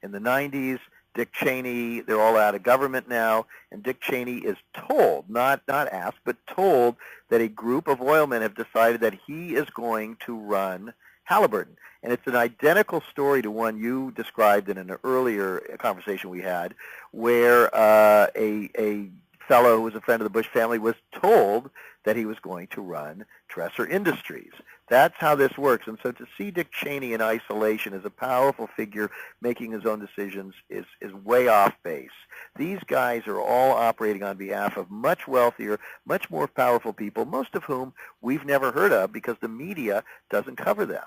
Speaker 2: 90s, Dick Cheney, they're all out of government now, and Dick Cheney is told, not asked, but told that a group of oilmen have decided that he is going to run Halliburton. And it's an identical story to one you described in an earlier conversation we had, where a fellow who was a friend of the Bush family was told that he was going to run Dresser Industries. That's how this works. And so to see Dick Cheney in isolation as a powerful figure making his own decisions is way off base. These guys are all operating on behalf of much wealthier, much more powerful people, most of whom we've never heard of because the media doesn't cover them.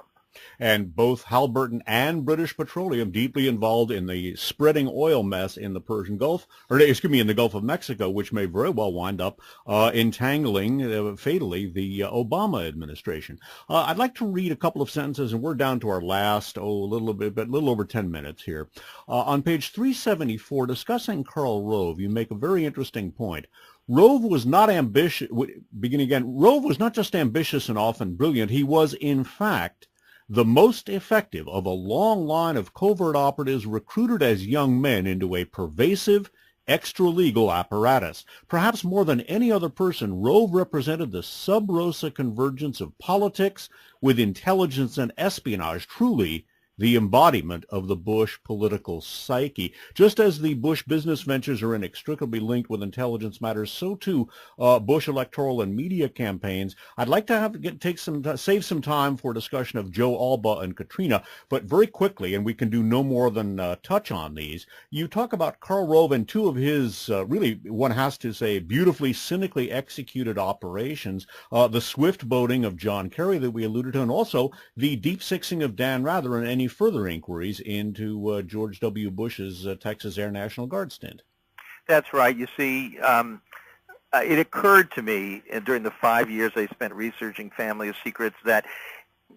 Speaker 1: And both Halliburton and British Petroleum deeply involved in the spreading oil mess in the Persian Gulf, in the Gulf of Mexico, which may very well wind up entangling fatally the Obama administration. I'd like to read a couple of sentences, and we're down to our last, a little over 10 minutes here. On page 374, discussing Karl Rove, you make a very interesting point. Rove was not ambitious. Rove was not just ambitious and often brilliant. He was, in fact, the most effective of a long line of covert operatives recruited as young men into a pervasive, extra-legal apparatus. Perhaps more than any other person, Rove represented the sub rosa convergence of politics with intelligence and espionage, truly the embodiment of the Bush political psyche. Just as the Bush business ventures are inextricably linked with intelligence matters, so too Bush electoral and media campaigns. I'd like to save some time for discussion of Joe Alba and Katrina, but very quickly, and we can do no more than touch on these. You talk about Karl Rove and two of his really, one has to say, beautifully, cynically executed operations, the swift boating of John Kerry that we alluded to, and also the deep sixing of Dan Rather and any further inquiries into George W. Bush's Texas Air National Guard stint.
Speaker 2: That's right. You see, it occurred to me during the 5 years I spent researching Family of Secrets that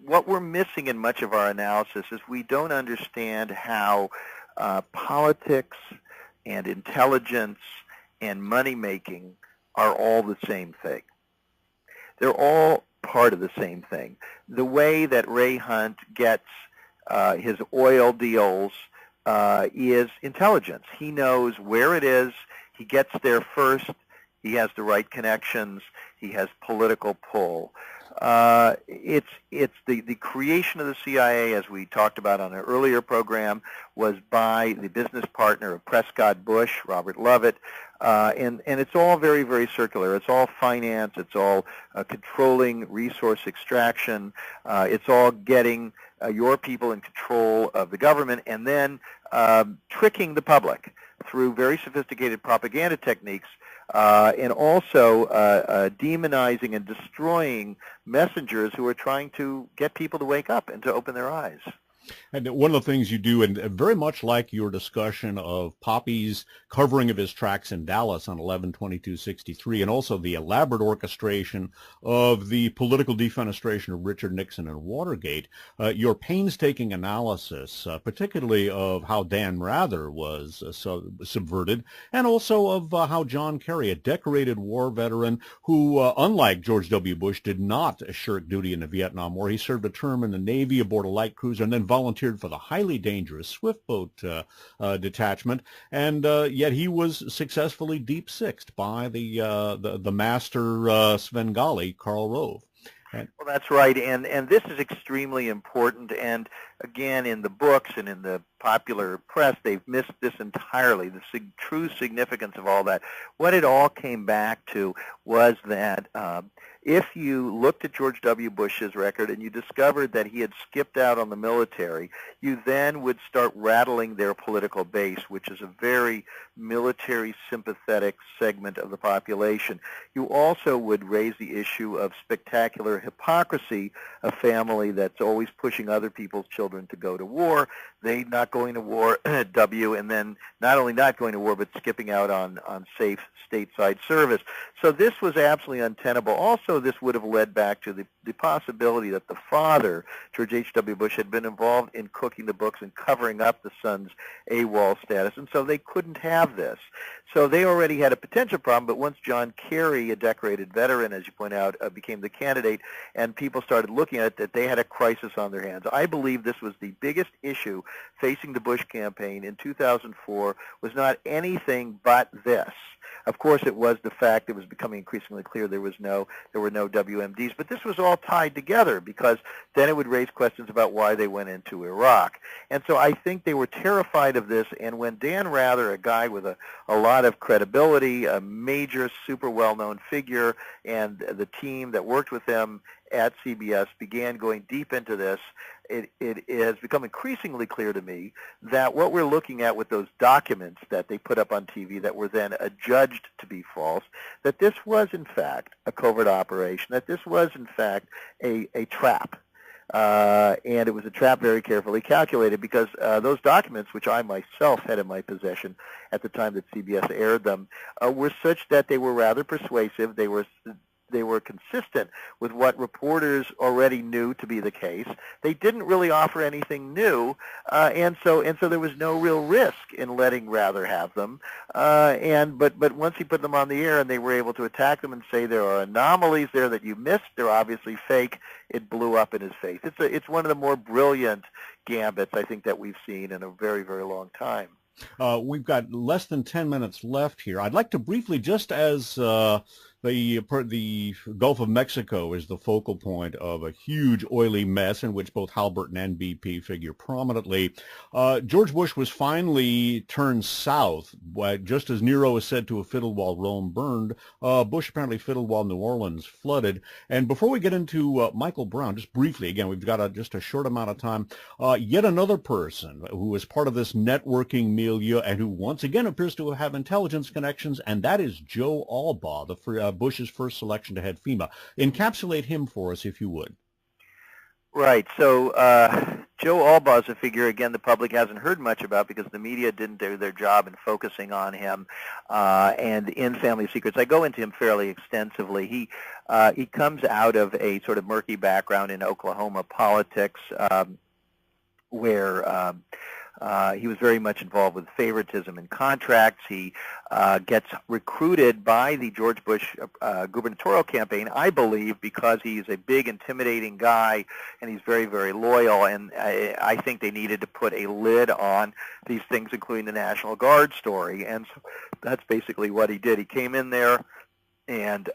Speaker 2: what we're missing in much of our analysis is we don't understand how politics and intelligence and money-making are all the same thing. They're all part of the same thing. The way that Ray Hunt gets his oil deals is intelligence. He knows where it is. He gets there first. He has the right connections. He has political pull. It's the creation of the CIA, as we talked about on an earlier program, was by the business partner of Prescott Bush, Robert Lovett, and it's all very, very circular. It's all finance. It's all controlling resource extraction. It's all getting your people in control of the government and then tricking the public through very sophisticated propaganda techniques, and also demonizing and destroying messengers who are trying to get people to wake up and to open their eyes.
Speaker 1: And one of the things you do, and very much like your discussion of Poppy's covering of his tracks in Dallas on 11/22/63, and also the elaborate orchestration of the political defenestration of Richard Nixon and Watergate, your painstaking analysis, particularly of how Dan Rather was subverted, and also of how John Kerry, a decorated war veteran who, unlike George W. Bush, did not shirk duty in the Vietnam War. He served a term in the Navy aboard a light cruiser and then volunteered for the highly dangerous Swift Boat detachment, and yet he was successfully deep-sixed by the master Svengali, Karl Rove.
Speaker 2: Well, that's right, and this is extremely important, and again, in the books and in the popular press, they've missed this entirely, the true significance of all that. What it all came back to was that if you looked at George W. Bush's record and you discovered that he had skipped out on the military, you then would start rattling their political base, which is a very military sympathetic segment of the population. You also would raise the issue of spectacular hypocrisy, a family that's always pushing other people's children to go to war, they not going to war, W, and then not only not going to war, but skipping out on safe stateside service. So this was absolutely untenable. Also, this would have led back to the possibility that the father, George H.W. Bush, had been involved in cooking the books and covering up the son's AWOL status, and so they couldn't have this. So they already had a potential problem, but once John Kerry, a decorated veteran, as you point out, became the candidate, and people started looking at it, that they had a crisis on their hands. I believe this was the biggest issue facing the Bush campaign in 2004, was not anything but this. Of course, it was the fact it was becoming increasingly clear there were no WMDs, but this was all tied together because then it would raise questions about why they went into Iraq. And so I think they were terrified of this, and when Dan Rather, a guy with a lot of credibility, a major, super well-known figure, and the team that worked with him at CBS began going deep into this, it has become increasingly clear to me that what we're looking at with those documents that they put up on TV that were then adjudged to be false, that this was in fact a covert operation, that this was in fact a trap. And it was a trap very carefully calculated because those documents, which I myself had in my possession at the time that CBS aired them, were such that they were rather persuasive. They were consistent with what reporters already knew to be the case. They didn't really offer anything new, and so there was no real risk in letting Rather have them. But once he put them on the air and they were able to attack them and say there are anomalies there that you missed, they're obviously fake, it blew up in his face. It's one of the more brilliant gambits I think that we've seen in a very, very long time.
Speaker 1: We've got less than 10 minutes left here. I'd like to briefly, just as the Gulf of Mexico is the focal point of a huge oily mess in which both Halliburton and BP figure prominently. George Bush was finally turned south, just as Nero is said to have fiddled while Rome burned. Bush apparently fiddled while New Orleans flooded. And before we get into Michael Brown, just briefly, again, we've got just a short amount of time, yet another person who is part of this networking milieu and who once again appears to have intelligence connections, and that is Joe Albaugh, Bush's first selection to head FEMA. Encapsulate him for us, if you would.
Speaker 2: Right. So Joe Albaugh is a figure, again, the public hasn't heard much about because the media didn't do their job in focusing on him. And in Family of Secrets, I go into him fairly extensively. He comes out of a sort of murky background in Oklahoma politics where he was very much involved with favoritism and contracts. He gets recruited by the George Bush gubernatorial campaign, I believe, because he's a big, intimidating guy, and he's very, very loyal. And I think they needed to put a lid on these things, including the National Guard story. And so that's basically what he did. He came in there, and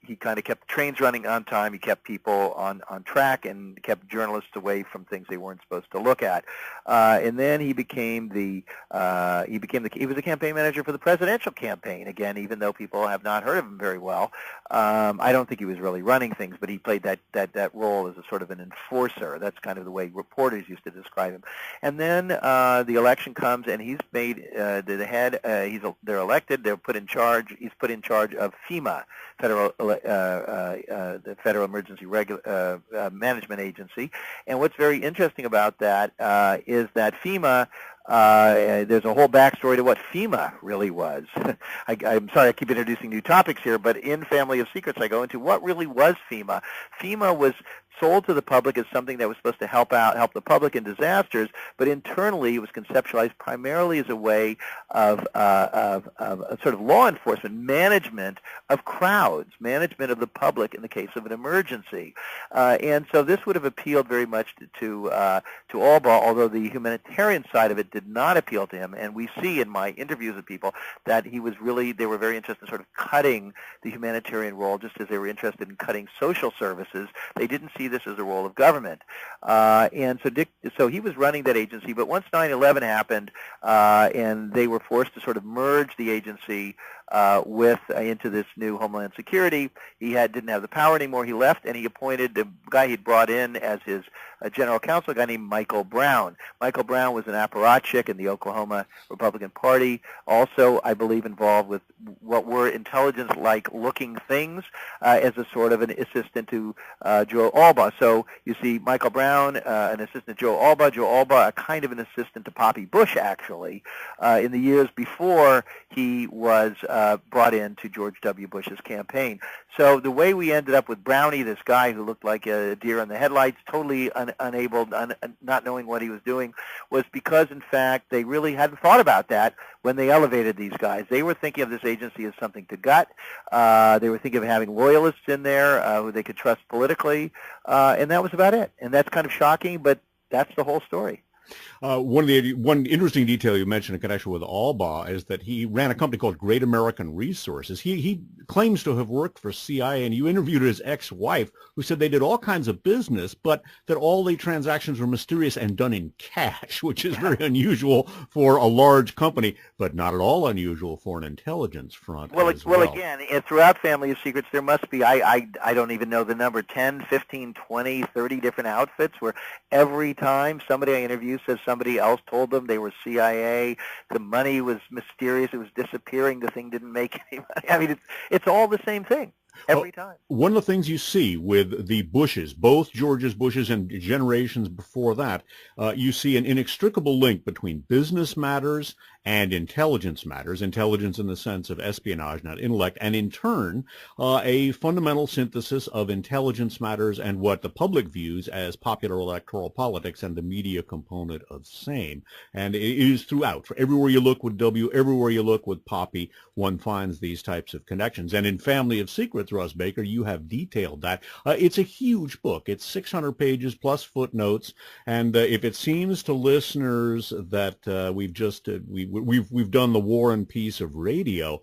Speaker 2: he kind of kept the trains running on time. He kept people on track and kept journalists away from things they weren't supposed to look at. And then he became he was a campaign manager for the presidential campaign, again, even though people have not heard of him very well. I don't think he was really running things, but he played that role as a sort of an enforcer. That's kind of the way reporters used to describe him. And then the election comes, and he's made the head. They're elected. They're put in charge. He's put in charge of FEMA, the Federal Emergency Management Agency. And what's very interesting about that is that FEMA, there's a whole backstory to what FEMA really was. I'm sorry I keep introducing new topics here, but in Family of Secrets I go into what really was FEMA. FEMA was sold to the public as something that was supposed to help the public in disasters, but internally it was conceptualized primarily as a way of a sort of law enforcement, management of crowds, management of the public in the case of an emergency. And so this would have appealed very much to Albaugh, although the humanitarian side of it did not appeal to him. And we see in my interviews with people that they were very interested in sort of cutting the humanitarian role, just as they were interested in cutting social services. They didn't see this as a role of government. And so he was running that agency, but once 9/11 happened and they were forced to sort of merge the agency into this new Homeland Security, he didn't have the power anymore. He left, and he appointed the guy he'd brought in as his general counsel, a guy named Michael Brown. Michael Brown was an apparatchik in the Oklahoma Republican Party, also, I believe, involved with what were intelligence-like looking things as a sort of an assistant to Joe Albaugh. So you see Michael Brown, an assistant to Joe Albaugh, a kind of an assistant to Poppy Bush, actually, in the years before he was brought in to George W. Bush's campaign. So the way we ended up with Brownie, this guy who looked like a deer in the headlights, totally unable, not knowing what he was doing, was because, in fact, they really hadn't thought about that when they elevated these guys. They were thinking of this agency as something to gut. They were thinking of having loyalists in there who they could trust politically, and that was about it. And that's kind of shocking, but that's the whole story.
Speaker 1: One interesting detail you mentioned in connection with Albaugh is that he ran a company called Great American Resources. He claims to have worked for CIA, and you interviewed his ex-wife, who said they did all kinds of business, but that all the transactions were mysterious and done in cash, which is very unusual for a large company, but not at all unusual for an intelligence front. Well,
Speaker 2: again, throughout Family of Secrets, there must be, I don't even know the number, 10, 15, 20, 30 different outfits where every time somebody I interview says somebody else told them they were CIA, the money was mysterious, it was disappearing, the thing didn't make any money. I mean, it's all the same thing. Every time.
Speaker 1: One of the things you see with the Bushes, both George's Bushes and generations before that, you see an inextricable link between business matters and intelligence matters, intelligence in the sense of espionage, not intellect, and in turn, a fundamental synthesis of intelligence matters and what the public views as popular electoral politics and the media component of same. And it is throughout. For everywhere you look with W, everywhere you look with Poppy, one finds these types of connections. And in Family of Secrets, Russ Baker, you have detailed that. It's a huge book. It's 600 pages plus footnotes. And if it seems to listeners that we've we've done the War and Peace of radio.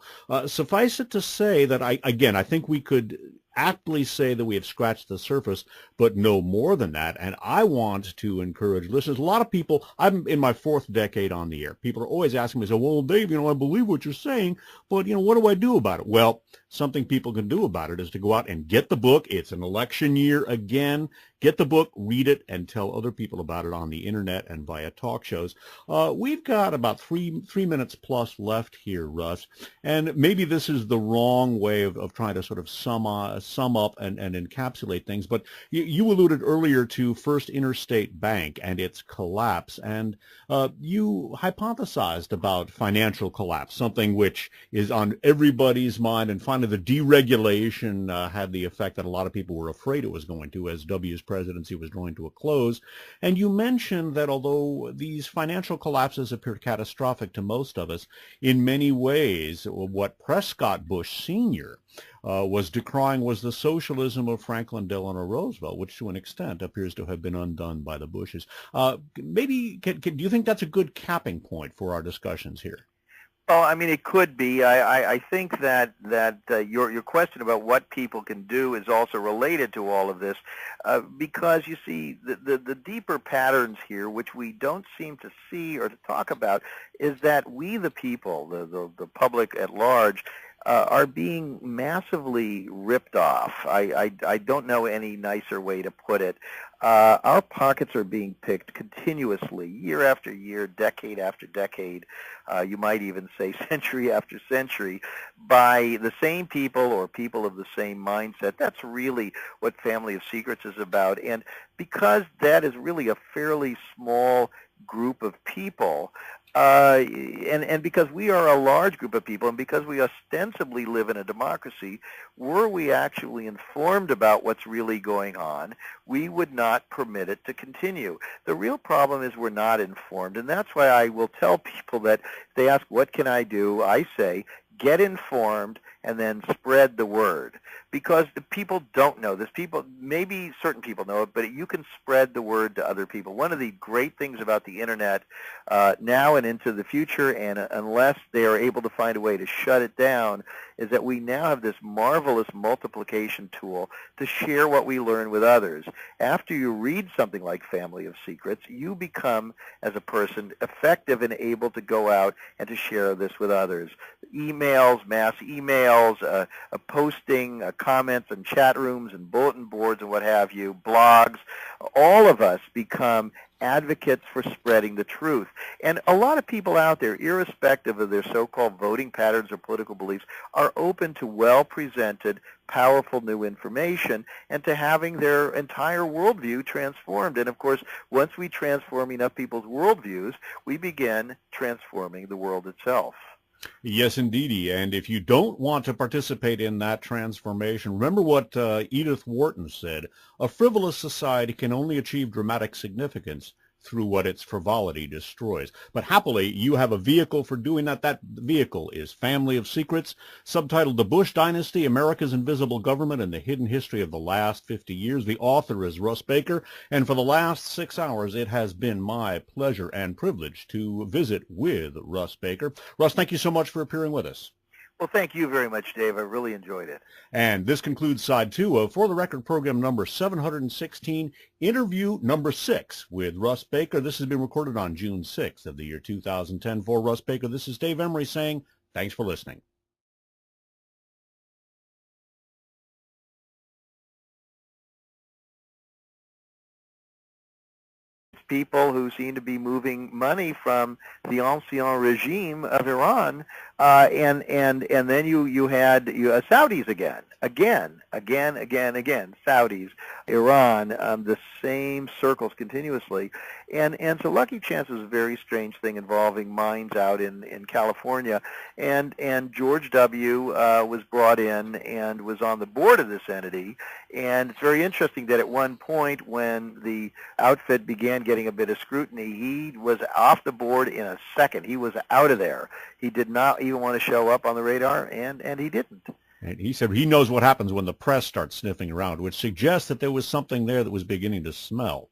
Speaker 1: Suffice it to say that I think we could aptly say that we have scratched the surface, but no more than that. And I want to encourage listeners. A lot of people, I'm in my fourth decade on the air. People are always asking me, well, Dave, I believe what you're saying, but, what do I do about it? Well, something people can do about it is to go out and get the book. It's an election year again. Get the book, read it, and tell other people about it on the internet and via talk shows. We've got about three minutes plus left here, Russ, and maybe this is the wrong way of trying to sort of sum up and encapsulate things, but you alluded earlier to First Interstate Bank and its collapse, and you hypothesized about financial collapse, something which is on everybody's mind, and finally the deregulation had the effect that a lot of people were afraid it was going to, as W's presidency was drawing to a close. And you mentioned that although these financial collapses appear catastrophic to most of us, in many ways what Prescott Bush Sr. Was decrying was the socialism of Franklin Delano Roosevelt, which to an extent appears to have been undone by the Bushes. Maybe, do you think that's a good capping point for our discussions here?
Speaker 2: Well, I mean, it could be. I think that your question about what people can do is also related to all of this, because you see the deeper patterns here, which we don't seem to see or to talk about, is that we, the people, the public at large, are being massively ripped off. I don't know any nicer way to put it. Our pockets are being picked continuously, year after year, decade after decade, you might even say century after century, by the same people or people of the same mindset. That's really what Family of Secrets is about. And because that is really a fairly small group of people, and because we are a large group of people, and because we ostensibly live in a democracy, were we actually informed about what's really going on, we would not permit it to continue. The real problem is we're not informed, and that's why I will tell people that they ask, what can I do? I say, get informed and then spread the word, because the people don't know this. Maybe certain people know it, but you can spread the word to other people. One of the great things about the internet now and into the future, and unless they are able to find a way to shut it down, is that we now have this marvelous multiplication tool to share what we learn with others. After you read something like Family of Secrets, you become, as a person, effective and able to go out and to share this with others. Emails, mass emails, posting, comments in chat rooms and bulletin boards and what have you, blogs, all of us become advocates for spreading the truth. And a lot of people out there, irrespective of their so-called voting patterns or political beliefs, are open to well-presented, powerful new information and to having their entire worldview transformed. And of course, once we transform enough people's worldviews, we begin transforming the world itself.
Speaker 1: Yes, indeedy. And if you don't want to participate in that transformation, remember what Edith Wharton said: a frivolous society can only achieve dramatic significance through what its frivolity destroys. But happily, you have a vehicle for doing that. That vehicle is Family of Secrets, subtitled The Bush Dynasty, America's Invisible Government and the Hidden History of the Last 50 Years. The author is Russ Baker, and for the last 6 hours, it has been my pleasure and privilege to visit with Russ Baker. Russ, thank you so much for appearing with us.
Speaker 2: Well, thank you very much, Dave. I really enjoyed it.
Speaker 1: And this concludes side 2 of For the Record program number 716, interview number 6 with Russ Baker. This has been recorded on June 6th of the year 2010. For Russ Baker, this is Dave Emery saying thanks for listening.
Speaker 2: People who seem to be moving money from the ancien regime of Iran, and then you had Saudis again, Saudis, Iran, the same circles continuously, and so Lucky Chance is a very strange thing involving mines out in California, and George W. Was brought in and was on the board of this entity, and it's very interesting that at one point when the outfit began getting a bit of scrutiny, he was off the board in a second. He was out of there. He did not even want to show up on the radar, and he didn't.
Speaker 1: And he said he knows what happens when the press starts sniffing around, which suggests that there was something there that was beginning to smell.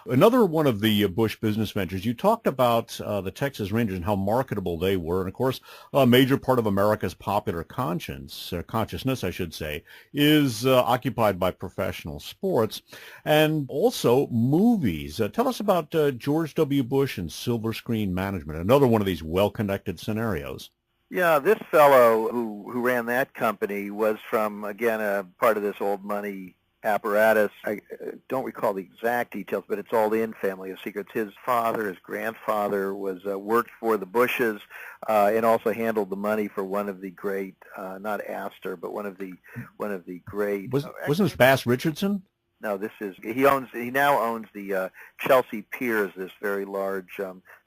Speaker 1: Another one of the Bush business ventures, you talked about the Texas Rangers and how marketable they were. And of course, a major part of America's popular consciousness, I should say, is occupied by professional sports and also movies. Tell us about George W. Bush and silver screen management, another one of these well-connected scenarios.
Speaker 2: Yeah, this fellow who ran that company was from, again, a part of this old money apparatus. I don't recall the exact details, but it's all in Family of Secrets. His father, his grandfather, was worked for the Bushes and also handled the money for one of the great, not Astor, but one of the great.
Speaker 1: Wasn't this Bass Richardson?
Speaker 2: No, he now owns the Chelsea Piers, this very large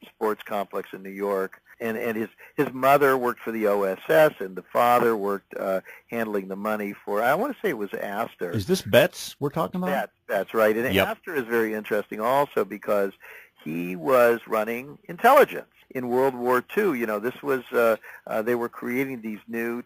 Speaker 2: sports complex in New York. And his mother worked for the OSS, and the father worked handling the money for, I want to say it was Astor.
Speaker 1: Is this Betts we're talking about?
Speaker 2: That's right. And
Speaker 1: yep.
Speaker 2: Astor is very interesting also because he was running intelligence in World War II. You know, this was, they were creating these new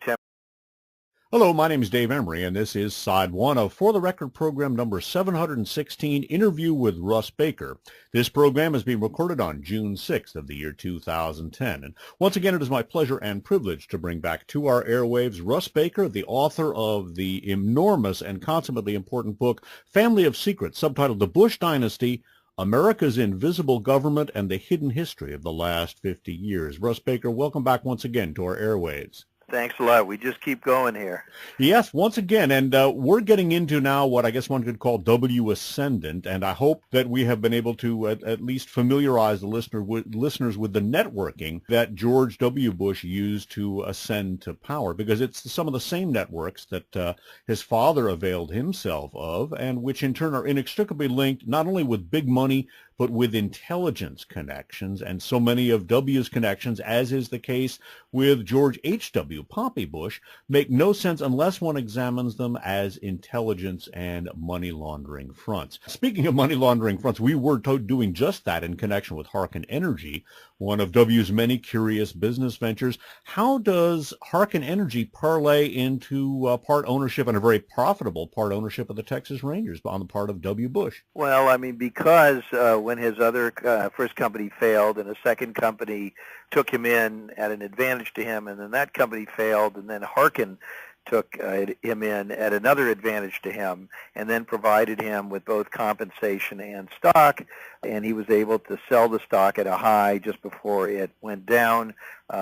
Speaker 1: Hello, my name is Dave Emery, and this is Side 1 of For the Record program number 716, Interview with Russ Baker. This program is being recorded on June 6th of the year 2010. And once again, it is my pleasure and privilege to bring back to our airwaves Russ Baker, the author of the enormous and consummately important book, Family of Secrets, subtitled The Bush Dynasty, America's Invisible Government and the Hidden History of the Last 50 Years. Russ Baker, welcome back once again to our airwaves.
Speaker 2: Thanks a lot. We just keep going here.
Speaker 1: Yes, once again, and we're getting into now what I guess one could call W ascendant, and I hope that we have been able to at least familiarize the listeners with the networking that George W. Bush used to ascend to power, because it's some of the same networks that his father availed himself of, and which in turn are inextricably linked not only with big money, but with intelligence connections, and so many of W's connections, as is the case with George H.W. Poppy Bush, make no sense unless one examines them as intelligence and money laundering fronts. Speaking of money laundering fronts, we were doing just that in connection with Harken Energy, one of W's many curious business ventures. How does Harken Energy parlay into part ownership, and a very profitable part ownership, of the Texas Rangers on the part of W. Bush?
Speaker 2: Well, I mean, because when his other first company failed and a second company took him in at an advantage to him, and then that company failed, and then Harken took him in at another advantage to him, and then provided him with both compensation and stock, and he was able to sell the stock at a high just before it went down,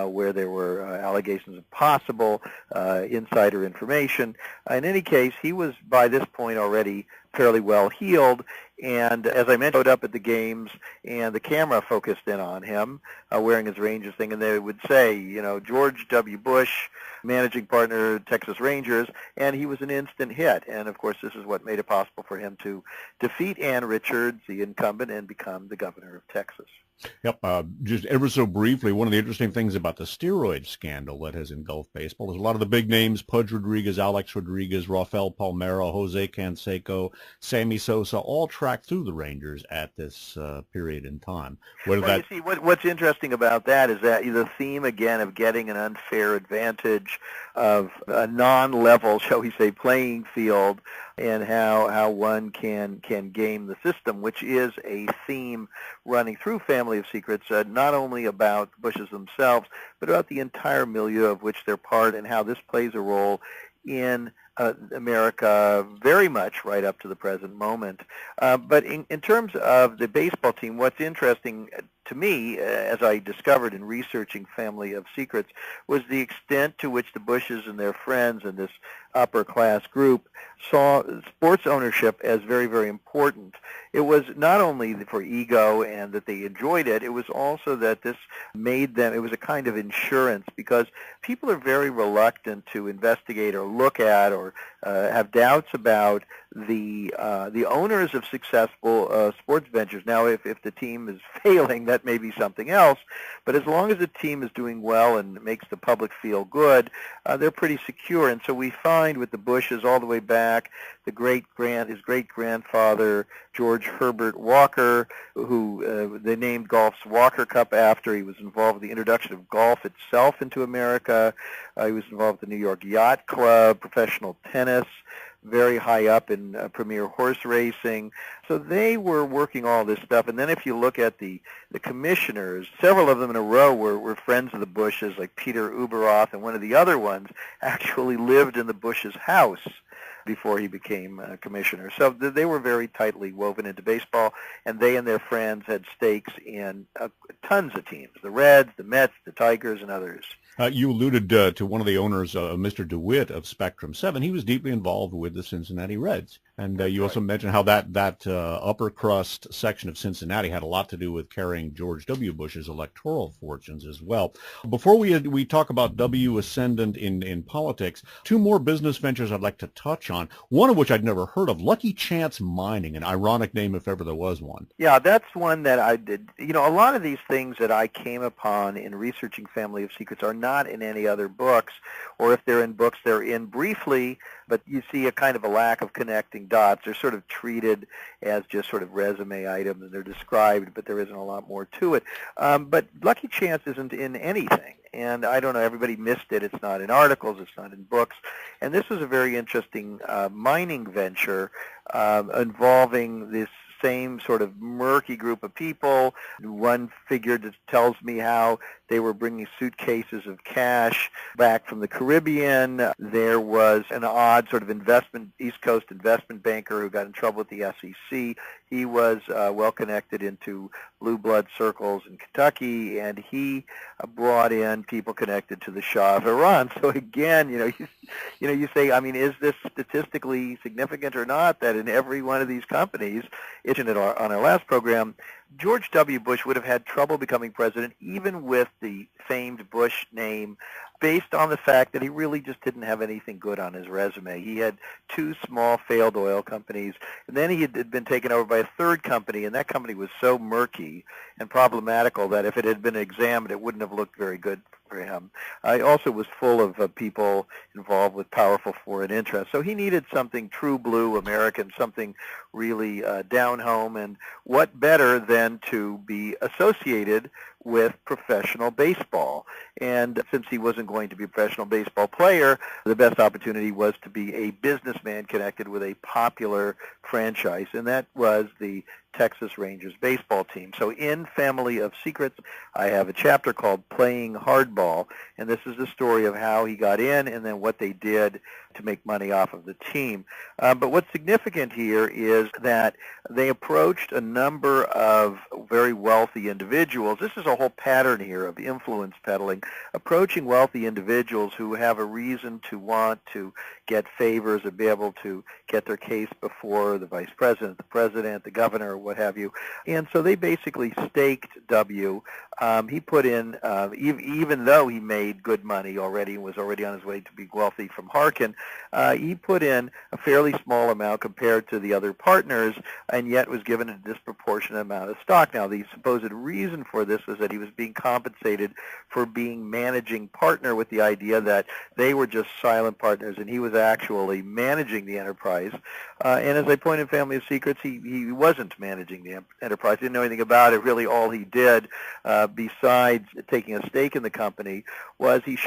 Speaker 2: where there were allegations of possible insider information. In any case, he was by this point already fairly well healed, and as I mentioned, showed up at the games, and the camera focused in on him wearing his Rangers thing, and they would say, you know, George W. Bush, managing partner, Texas Rangers, and he was an instant hit. And of course, this is what made it possible for him to defeat Ann Richards, the incumbent, and become the governor of Texas.
Speaker 1: Yep. Just ever so briefly, one of the interesting things about the steroid scandal that has engulfed baseball is a lot of the big names, Pudge Rodriguez, Alex Rodriguez, Rafael Palmeiro, Jose Canseco, Sammy Sosa, all tracked through the Rangers at this period in time.
Speaker 2: You see, what's interesting about that is that the theme, again, of getting an unfair advantage of a non-level, shall we say, playing field, and how one can game the system, which is a theme running through Family of Secrets, not only about Bushes themselves, but about the entire milieu of which they're part, and how this plays a role in America very much right up to the present moment. But in terms of the baseball team, what's interesting to me, as I discovered in researching Family of Secrets, was the extent to which the Bushes and their friends and this upper-class group saw sports ownership as very, very important. It was not only for ego and that they enjoyed it, it was also that this made them, it was a kind of insurance, because people are very reluctant to investigate or look at or have doubts about the owners of successful sports ventures. Now, if the team is failing, that may be something else, but as long as the team is doing well and makes the public feel good, they're pretty secure. And so we find with the Bushes all the way back, his great-grandfather, George Herbert Walker, who they named golf's Walker Cup after. He was involved with the introduction of golf itself into America. He was involved with the New York Yacht Club, professional tennis, very high up in premier horse racing. So they were working all this stuff. And then if you look at the commissioners, several of them in a row were friends of the Bushes, like Peter Ueberroth, and one of the other ones actually lived in the Bush's house before he became commissioner. So they were very tightly woven into baseball, and they and their friends had stakes in tons of teams, the Reds, the Mets, the Tigers, and others.
Speaker 1: You alluded to one of the owners, Mr. DeWitt of Spectrum 7. He was deeply involved with the Cincinnati Reds. And you also mentioned how that upper crust section of Cincinnati had a lot to do with carrying George W. Bush's electoral fortunes as well. Before we talk about W. Ascendant in politics, two more business ventures I'd like to touch on, one of which I'd never heard of, Lucky Chance Mining, an ironic name if ever there was one.
Speaker 2: Yeah, that's one that I did. You know, a lot of these things that I came upon in researching Family of Secrets are not in any other books, or if they're in books, they're in briefly, but you see a kind of a lack of connecting dots. They're sort of treated as just sort of resume items, and they're described, but there isn't a lot more to it. But Lucky Chance isn't in anything, and I don't know, everybody missed it. It's not in articles. It's not in books. And this was a very interesting mining venture involving this same sort of murky group of people. One figure that tells me how they were bringing suitcases of cash back from the Caribbean. There was an odd sort of East Coast investment banker who got in trouble with the SEC. He was well connected into blue blood circles in Kentucky, and he brought in people connected to the Shah of Iran. So again, you say, I mean, is this statistically significant or not that in every one of these companies, on our last program, George W. Bush would have had trouble becoming president even with the famed Bush name, based on the fact that he really just didn't have anything good on his resume. He had two small failed oil companies, and then he had been taken over by a third company, and that company was so murky and problematical that if it had been examined, it wouldn't have looked very good for him. It also was full of people involved with powerful foreign interests. So he needed something true blue American, something really down home, and what better than to be associated with professional baseball. And since he wasn't going to be a professional baseball player, the best opportunity was to be a businessman connected with a popular franchise, and that was the Texas Rangers baseball team. So in Family of Secrets, I have a chapter called Playing Hardball, and this is the story of how he got in and then what they did to make money off of the team. But what's significant here is that they approached a number of very wealthy individuals. This is a whole pattern here of influence peddling, approaching wealthy individuals who have a reason to want to get favors or be able to get their case before the vice president, the president, the governor, what have you. And so they basically staked W. He put in, even though he made good money already and was already on his way to be wealthy from Harkin, he put in a fairly small amount compared to the other partners, and yet was given a disproportionate amount of stock. Now, the supposed reason for this was that he was being compensated for being managing partner, with the idea that they were just silent partners and he was actually managing the enterprise. And as I point in Family of Secrets, he wasn't managing the enterprise. He didn't know anything about it. Really, all he did, besides taking a stake in the company, was he showed